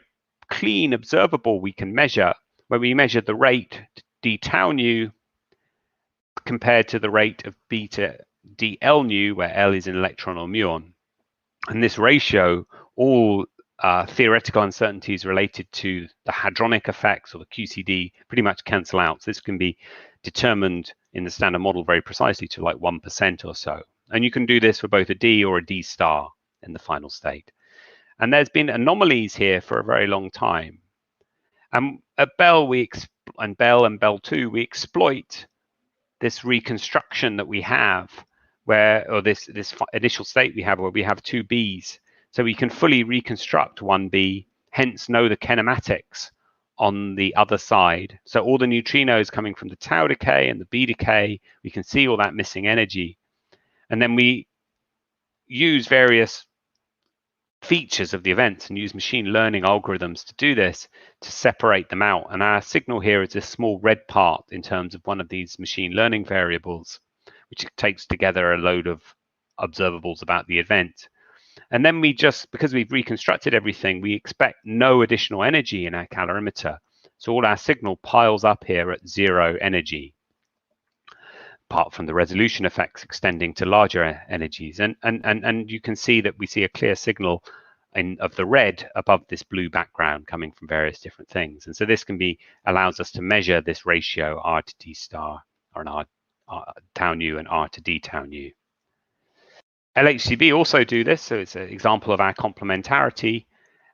clean observable we can measure when we measure the rate d tau nu compared to the rate of beta dl nu, where L is an electron or muon. And this ratio, all theoretical uncertainties related to the hadronic effects or the QCD pretty much cancel out. So this can be determined in the standard model very precisely to like 1% or so. And you can do this for both a D or a D star in the final state. And there's been anomalies here for a very long time. And at Belle, and Belle 2, we exploit this reconstruction that we have, or this initial state we have, where we have 2 Bs. So we can fully reconstruct 1 B, hence know the kinematics on the other side. So all the neutrinos coming from the tau decay and the B decay, we can see all that missing energy. And then we use various features of the events and use machine learning algorithms to do this, to separate them out. And our signal here is this small red part in terms of one of these machine learning variables, which takes together a load of observables about the event. And then we just, because we've reconstructed everything, we expect no additional energy in our calorimeter. So all our signal piles up here at 0 energy, apart from the resolution effects extending to larger energies. And you can see that we see a clear signal of the red above this blue background coming from various different things. And so this allows us to measure this ratio R to D star, or an R tau nu and R to D tau nu. LHCb also do this, so it's an example of our complementarity,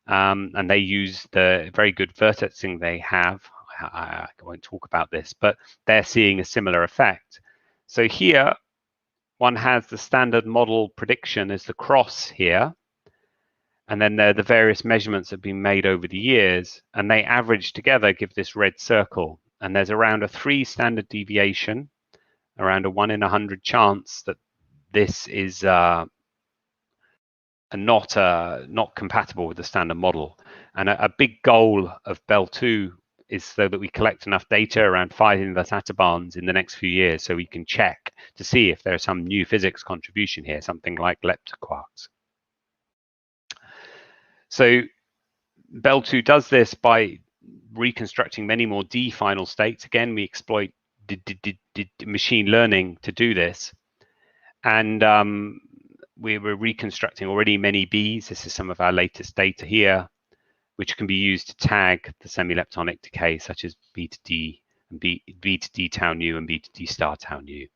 and they use the very good vertexing they have. I won't talk about this, but they're seeing a similar effect. So here, one has the standard model prediction as the cross here, and then the various measurements have been made over the years, and they average together, give this red circle. And there's around a 3 standard deviation, around a 1 in 100 chance that this is not compatible with the standard model. And a big goal of Belle 2 is so that we collect enough data, around 5 inverse autobahns in the next few years, so we can check to see if there's some new physics contribution here, something like leptoquarks. So Belle 2 does this by reconstructing many more D final states. Again, we exploit machine learning to do this. And we were reconstructing already many Bs. This is some of our latest data here, which can be used to tag the semi-leptonic decay, such as B to D and B to D tau nu and B to D star tau nu.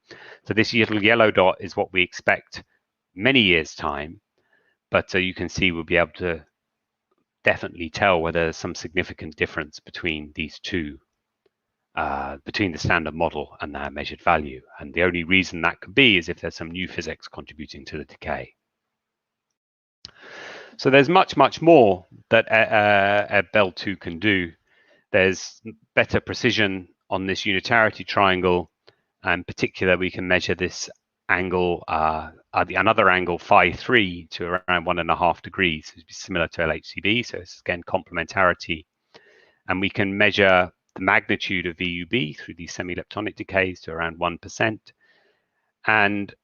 So this little yellow dot is what we expect many years' time, but you can see we'll be able to definitely tell whether there's some significant difference between these two, between the standard model and their measured value. And the only reason that could be is if there's some new physics contributing to the decay. So there's much, much more that Belle 2 can do. There's better precision on this unitarity triangle. In particular, we can measure this angle, another angle, phi 3, to around 1.5 degrees. It's similar to LHCb, so it's again complementarity. And we can measure the magnitude of VUB through these semi-leptonic decays to around 1%. And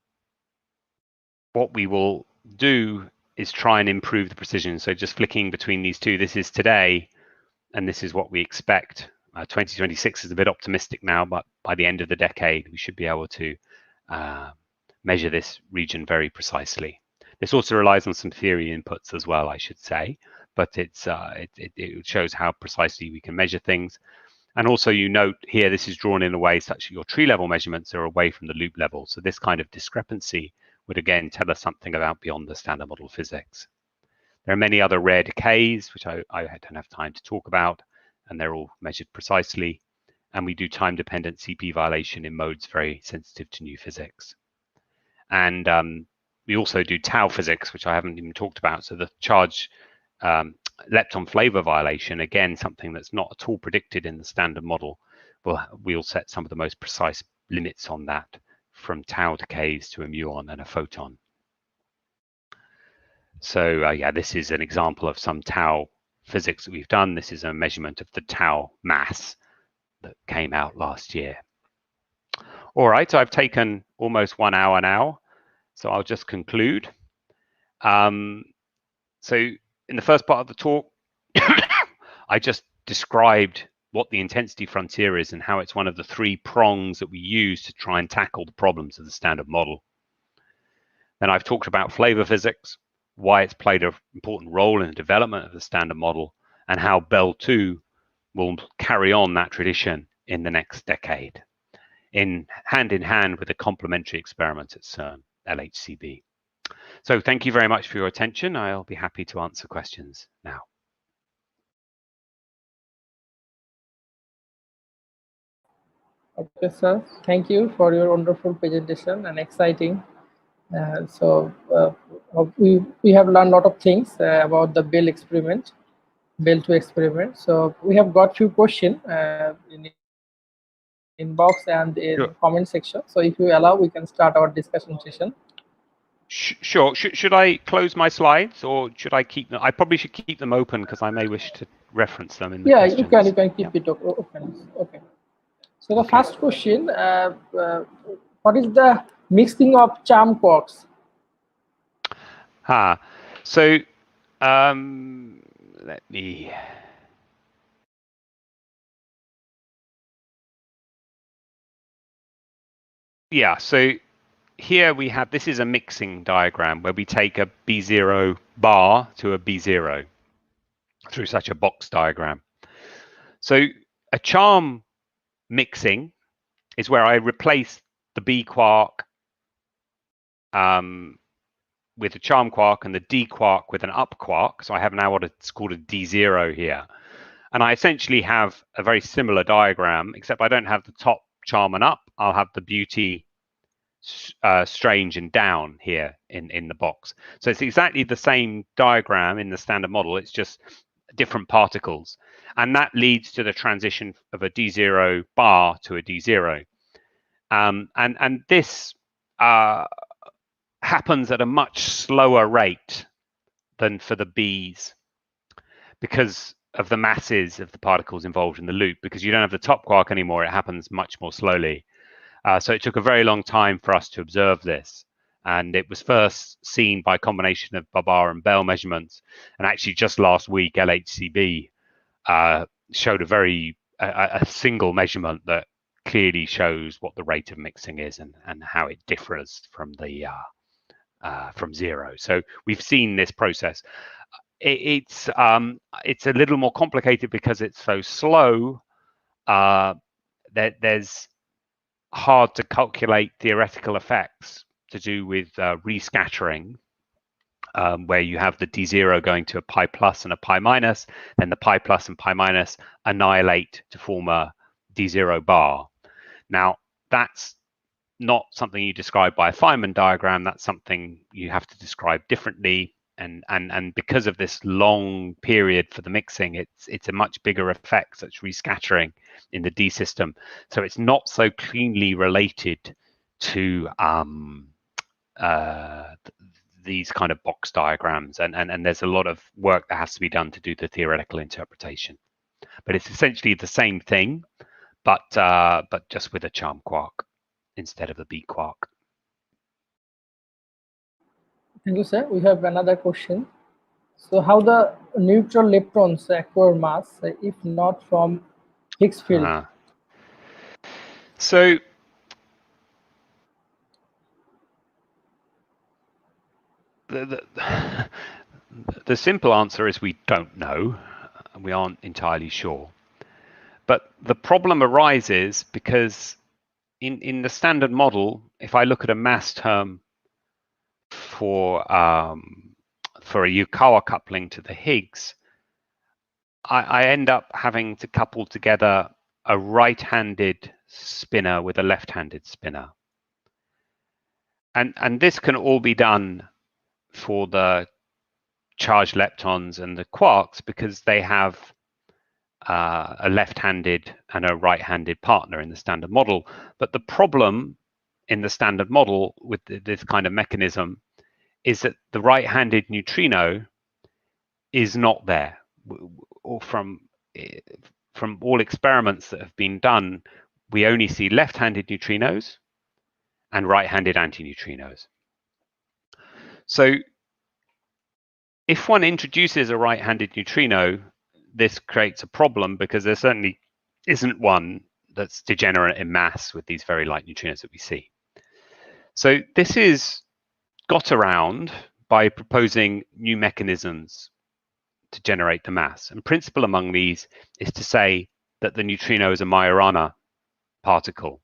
what we will do is try and improve the precision. So just flicking between these two, this is today, and this is what we expect. 2026 is a bit optimistic now, but by the end of the decade, we should be able to measure this region very precisely. This also relies on some theory inputs as well, I should say, but it shows how precisely we can measure things. And also you note here, this is drawn in a way such that your tree level measurements are away from the loop level. So this kind of discrepancy would again tell us something about beyond the standard model physics. There are many other rare decays, which I don't have time to talk about, and they're all measured precisely. And we do time-dependent CP violation in modes very sensitive to new physics. And we also do tau physics, which I haven't even talked about. So the charge lepton flavor violation, again, something that's not at all predicted in the standard model. We'll set some of the most precise limits on that, from tau decays to a muon and a photon. So yeah, this is an example of some tau physics that we've done. This is a measurement of the tau mass that came out last year. All right, so I've taken almost 1 hour now, so I'll just conclude. So in the first part of the talk, I just described what the intensity frontier is and how it's one of the 3 prongs that we use to try and tackle the problems of the standard model. Then I've talked about flavor physics, why it's played an important role in the development of the standard model, and how Belle 2 will carry on that tradition in the next decade, hand in hand with the complementary experiments at CERN, LHCb. So thank you very much for your attention. I'll be happy to answer questions now. Okay, sir. Thank you for your wonderful presentation and exciting. We have learned a lot of things about the Belle experiment, Belle 2 experiment. So we have got few questions in inbox and in comment section. So if you allow, we can start our discussion session. Sure. Should I close my slides, or should I keep them? I probably should keep them open because I may wish to reference them in the questions. You can keep it open. Okay. So the first question, what is the mixing of charm quarks? So let me. Yeah, so here we have, this is a mixing diagram where we take a B0 bar to a B0 through such a box diagram. So a charm mixing is where I replace the B quark with a charm quark and the D quark with an up quark. So I have now what it's called a D0 here. And I essentially have a very similar diagram, except I don't have the top charm and up. I'll have the beauty strange and down here in the box. So it's exactly the same diagram in the standard model. It's just different particles. And that leads to the transition of a D0 bar to a D0. And this happens at a much slower rate than for the Bs because of the masses of the particles involved in the loop. Because you don't have the top quark anymore, it happens much more slowly. So it took a very long time for us to observe this. And it was first seen by a combination of Babar and Belle measurements. And actually just last week, LHCb showed a single measurement that clearly shows what the rate of mixing is and how it differs from the from zero. So we've seen this process. It's a little more complicated because it's so slow. There's hard to calculate theoretical effects to do with rescattering, where you have the D0 going to a pi plus and a pi minus, then the pi plus and pi minus annihilate to form a D0 bar. Now, that's not something you describe by a Feynman diagram. That's something you have to describe differently. And because of this long period for the mixing, it's a much bigger effect, such rescattering in the D system. So it's not so cleanly related to these kind of box diagrams. And there's a lot of work that has to be done to do the theoretical interpretation. But it's essentially the same thing, but just with a charm quark instead of a B quark. Thank you, sir. We have another question. So how the neutral leptons acquire mass if not from Higgs field? So the simple answer is we don't know. We aren't entirely sure. But the problem arises because in the standard model, if I look at a mass term for a Yukawa coupling to the Higgs, I end up having to couple together a right-handed spinner with a left-handed spinner. And this can all be done for the charged leptons and the quarks because they have a left-handed and a right-handed partner in the standard model. But the problem in the standard model with this kind of mechanism is that the right-handed neutrino is not there. Or from all experiments that have been done, we only see left-handed neutrinos and right-handed antineutrinos. So if one introduces a right-handed neutrino, this creates a problem because there certainly isn't one that's degenerate in mass with these very light neutrinos that we see. So this is got around by proposing new mechanisms to generate the mass. And principal among these is to say that the neutrino is a Majorana particle,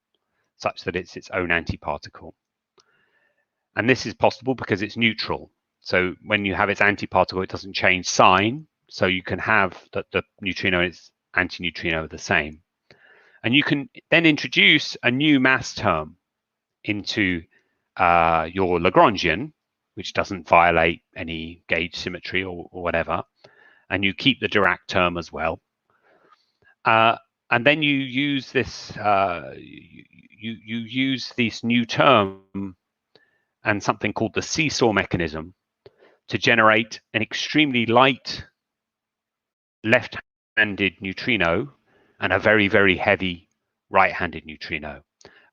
such that it's its own antiparticle. And this is possible because it's neutral. So when you have its antiparticle, it doesn't change sign. So you can have that the neutrino and its antineutrino are the same. And you can then introduce a new mass term into your Lagrangian, which doesn't violate any gauge symmetry or whatever. And you keep the Dirac term as well. And then you use this, you use this new term and something called the seesaw mechanism to generate an extremely light left-handed neutrino and a very, very heavy right-handed neutrino,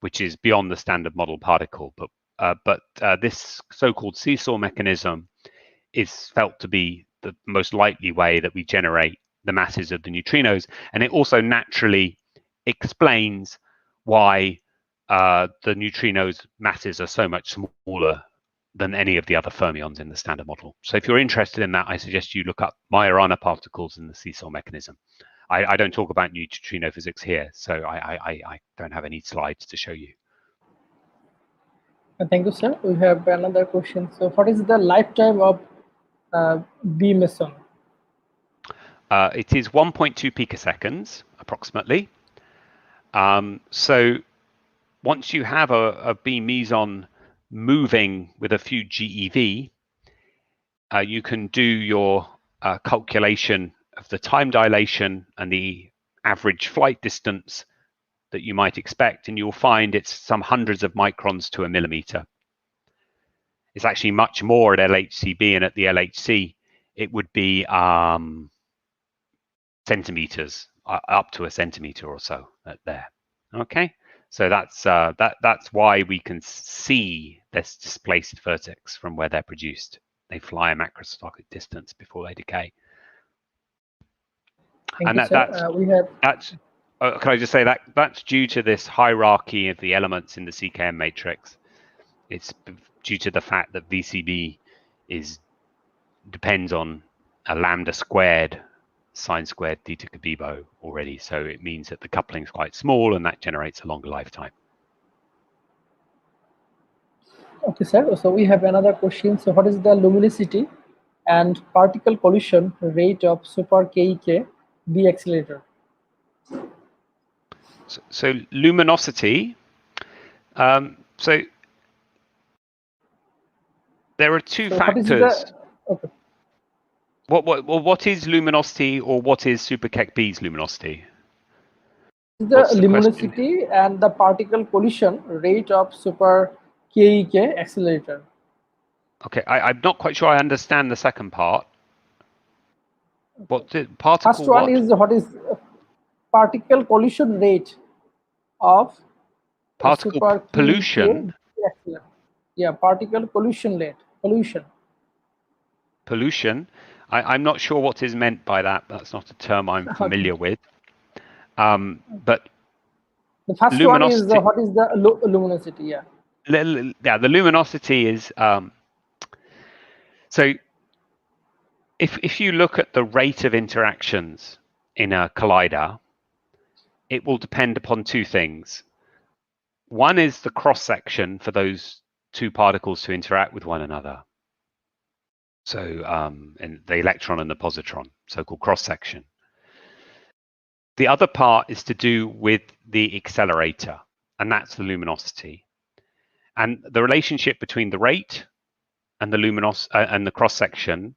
which is beyond the standard model particle. But this so-called seesaw mechanism is felt to be the most likely way that we generate the masses of the neutrinos, and it also naturally explains why the neutrinos' masses are so much smaller than any of the other fermions in the standard model. So if you're interested in that, I suggest you look up Majorana particles and the seesaw mechanism. I don't talk about neutrino physics here, so I don't have any slides to show you. Thank you, sir. We have another question. So what is the lifetime of B meson? It is 1.2 picoseconds, approximately. So once you have a B meson moving with a few GeV, you can do your calculation of the time dilation and the average flight distance that you might expect, and you'll find it's some hundreds of microns to a millimeter. It's actually much more at LHCb, and at the LHC, it would be centimeters, up to a centimeter or so there. Okay, so that's why we can see this displaced vertex from where they're produced. They fly a macroscopic distance before they decay. Thank you, sir. Can I just say that that's due to this hierarchy of the elements in the CKM matrix. It's due to the fact that VCB depends on a lambda squared sine squared theta Cabibo already. So it means that the coupling is quite small, and that generates a longer lifetime. Okay, sir. So we have another question. So what is the luminosity and particle collision rate of super KEKB accelerator? So luminosity. So there are two factors. Okay. What is luminosity, or what is super KEKB's luminosity? The luminosity and the particle collision rate of super KEK accelerator. Okay, I'm not quite sure I understand the second part. What particle? First one is what is particle collision rate of particle super pollution. Yeah, particle collision rate. Pollution. I'm not sure what is meant by that. That's not a term I'm familiar with. But the first one is what is the luminosity? Yeah. The luminosity is so if you look at the rate of interactions in a collider, it will depend upon two things. One is the cross section for those two particles to interact with one another. So and the electron and the positron, so-called cross section. The other part is to do with the accelerator, and that's the luminosity. And the relationship between the rate and the and the cross section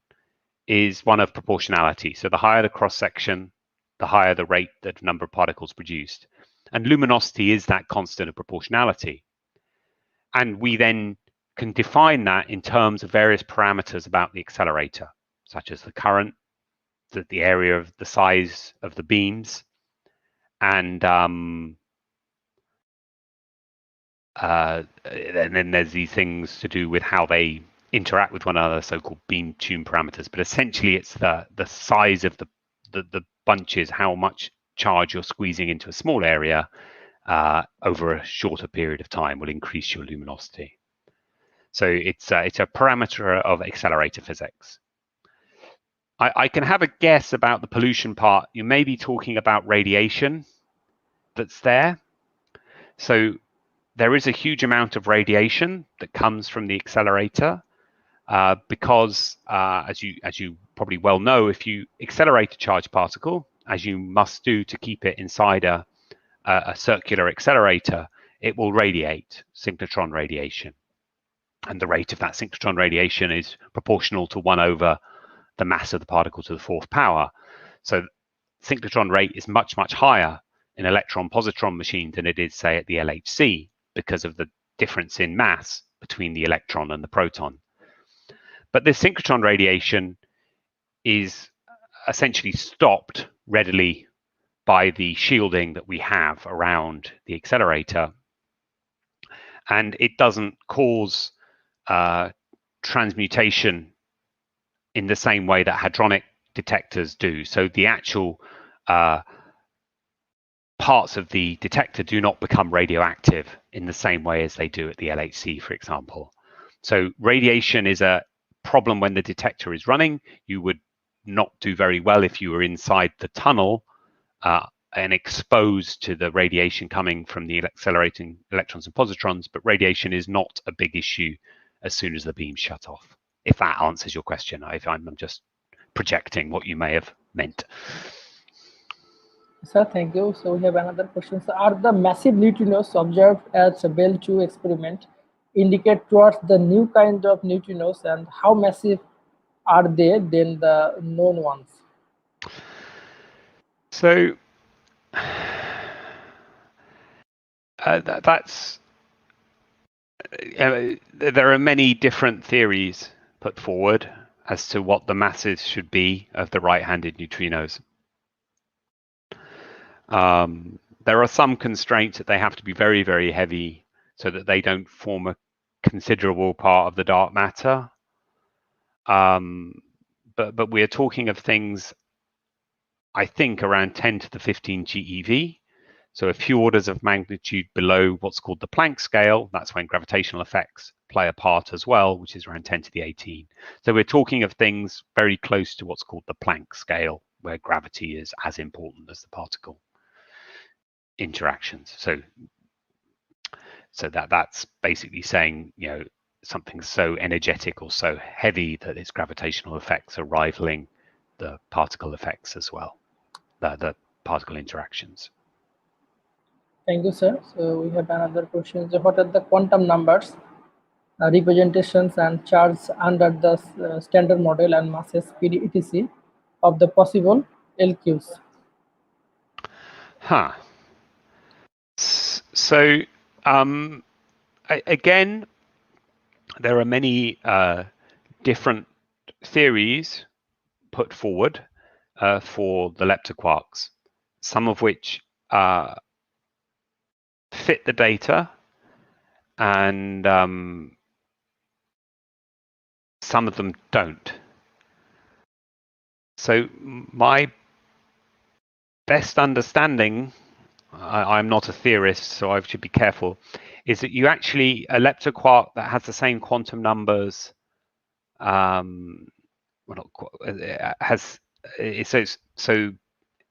is one of proportionality. So the higher the cross section, the higher the rate, the number of particles produced. And luminosity is that constant of proportionality. And we then can define that in terms of various parameters about the accelerator, such as the current, the area of the size of the beams, and then there's these things to do with how they interact with one another, so-called beam tune parameters. But essentially, it's the size of the bunches, how much charge you're squeezing into a small area over a shorter period of time will increase your luminosity. So it's a parameter of accelerator physics. I can have a guess about the pollution part. You may be talking about radiation that's there. So there is a huge amount of radiation that comes from the accelerator because, as you probably well know, if you accelerate a charged particle, as you must do to keep it inside a circular accelerator, it will radiate synchrotron radiation. And the rate of that synchrotron radiation is proportional to 1 over the mass of the particle to the 4th power. So synchrotron rate is much, much higher in electron-positron machines than it is, say, at the LHC, because of the difference in mass between the electron and the proton. But this synchrotron radiation is essentially stopped readily by the shielding that we have around the accelerator, and it doesn't cause transmutation in the same way that hadronic detectors do. So the actual parts of the detector do not become radioactive in the same way as they do at the LHC, for example. So radiation is a problem when the detector is running. You would not do very well if you were inside the tunnel and exposed to the radiation coming from the accelerating electrons and positrons, but radiation is not a big issue as soon as the beam shut off. If that answers your question, I'm just projecting what you may have meant. Sir, thank you. So we have another question. So are the massive neutrinos observed at Belle 2 experiment indicate towards the new kind of neutrinos, and how massive are they than the known ones? So there are many different theories put forward as to what the masses should be of the right-handed neutrinos. There are some constraints that they have to be very, very heavy so that they don't form a considerable part of the dark matter. But we are talking of things, I think, around 10 to the 15 GeV. So a few orders of magnitude below what's called the Planck scale. That's when gravitational effects play a part as well, which is around 10 to the 18. So we're talking of things very close to what's called the Planck scale, where gravity is as important as the particle interactions. So that's basically saying, you know, something so energetic or so heavy that its gravitational effects are rivaling the particle effects as well, the particle interactions. Thank you, sir. So we have another question. So what are the quantum numbers, representations, and charges under the standard model and masses PD etc. of the possible LQs? So again, there are many different theories put forward for the leptoquarks, some of which fit the data, and some of them don't. So my best understanding, I'm not a theorist, so I should be careful, is that you actually, a leptoquark that has the same quantum numbers, so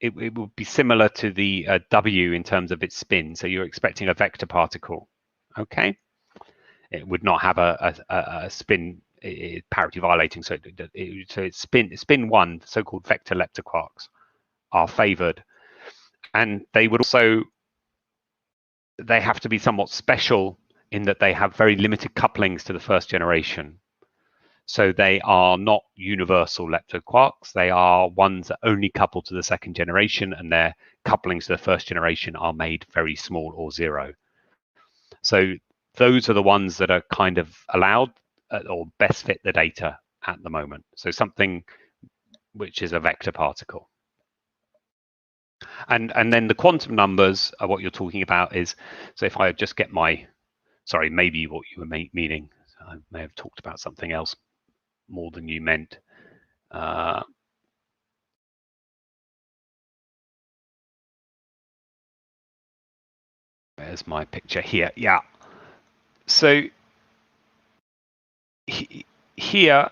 it would be similar to the W in terms of its spin. So you're expecting a vector particle, okay? It would not have a spin parity violating. So it's spin one, so-called vector leptoquarks are favored, and they would also, they have to be somewhat special in that they have very limited couplings to the first generation. So they are not universal leptoquarks. They are ones that only couple to the second generation, and their couplings to the first generation are made very small or zero. So those are the ones that are kind of allowed or best fit the data at the moment. So something which is a vector particle. And then the quantum numbers are what you're talking about is, so if I just get my, sorry, maybe what you were meaning, I may have talked about something else more than you meant. There's my picture here. Yeah. So here,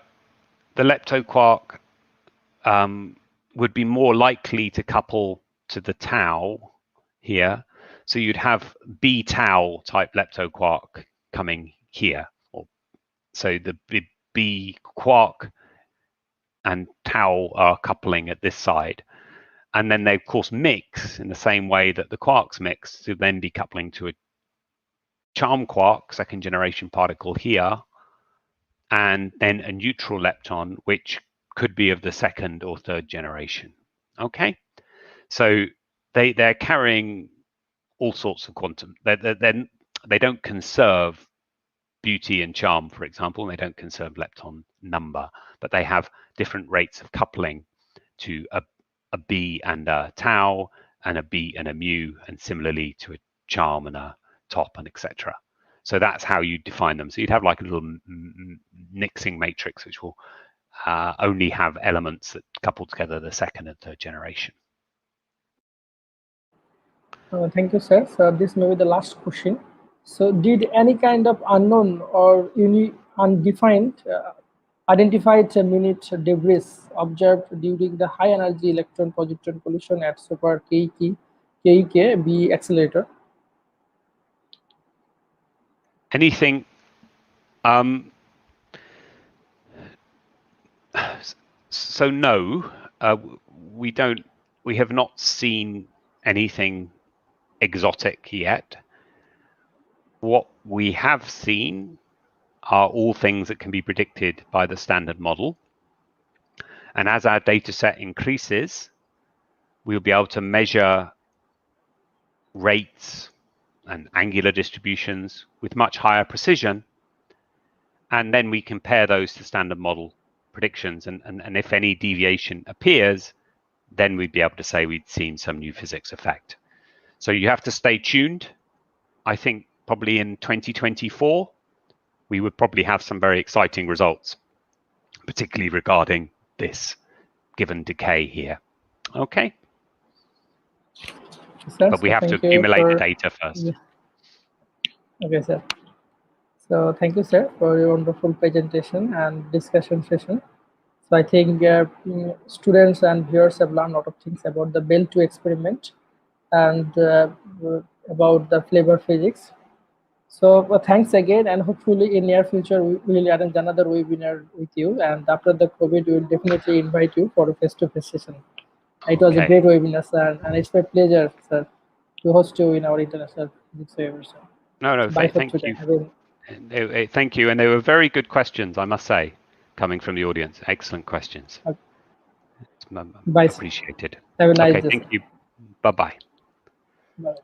the leptoquark would be more likely to couple to the tau here. So you'd have B tau type leptoquark coming here. So the B quark and tau are coupling at this side. And then they, of course, mix in the same way that the quarks mix to then be coupling to a charm quark, second generation particle here, and then a neutral lepton, which could be of the second or third generation. Okay, so they're carrying all sorts of quantum. They don't conserve beauty and charm, for example. They don't conserve lepton number, but they have different rates of coupling to a B and a tau, and a B and a mu, and similarly to a charm and a top, and etc. So that's how you define them. So you'd have like a little mixing matrix, which will only have elements that couple together the second and third generation. Thank you, sir. So this may be the last question. So did any kind of unknown or undefined identified minute debris observed during the high energy electron positron collision at super KEKB accelerator? Anything? So no, we don't. We have not seen anything exotic yet. What we have seen are all things that can be predicted by the standard model. And as our data set increases, we'll be able to measure rates and angular distributions with much higher precision. And then we compare those to standard model predictions. And if any deviation appears, then we'd be able to say we'd seen some new physics effect. So you have to stay tuned. I think probably in 2024, we would probably have some very exciting results, particularly regarding this given decay here. Okay. Sir, but we so have to thank you accumulate the for- data first. Yeah. Okay, sir. So thank you, sir, for your wonderful presentation and discussion session. So I think students and viewers have learned a lot of things about the Belle 2 experiment and about the flavor physics. So thanks again, and hopefully in near future we will arrange another webinar with you. And after the COVID, we will definitely invite you for a face-to-face session. It was a great webinar, sir, and it's my pleasure, sir, to host you in our international physics webinar, sir. No, thank you. Thank you, and they were very good questions, I must say, coming from the audience. Excellent questions. Okay. It's Bye, appreciated. Have a nice day. Thank you. Bye-bye. Bye.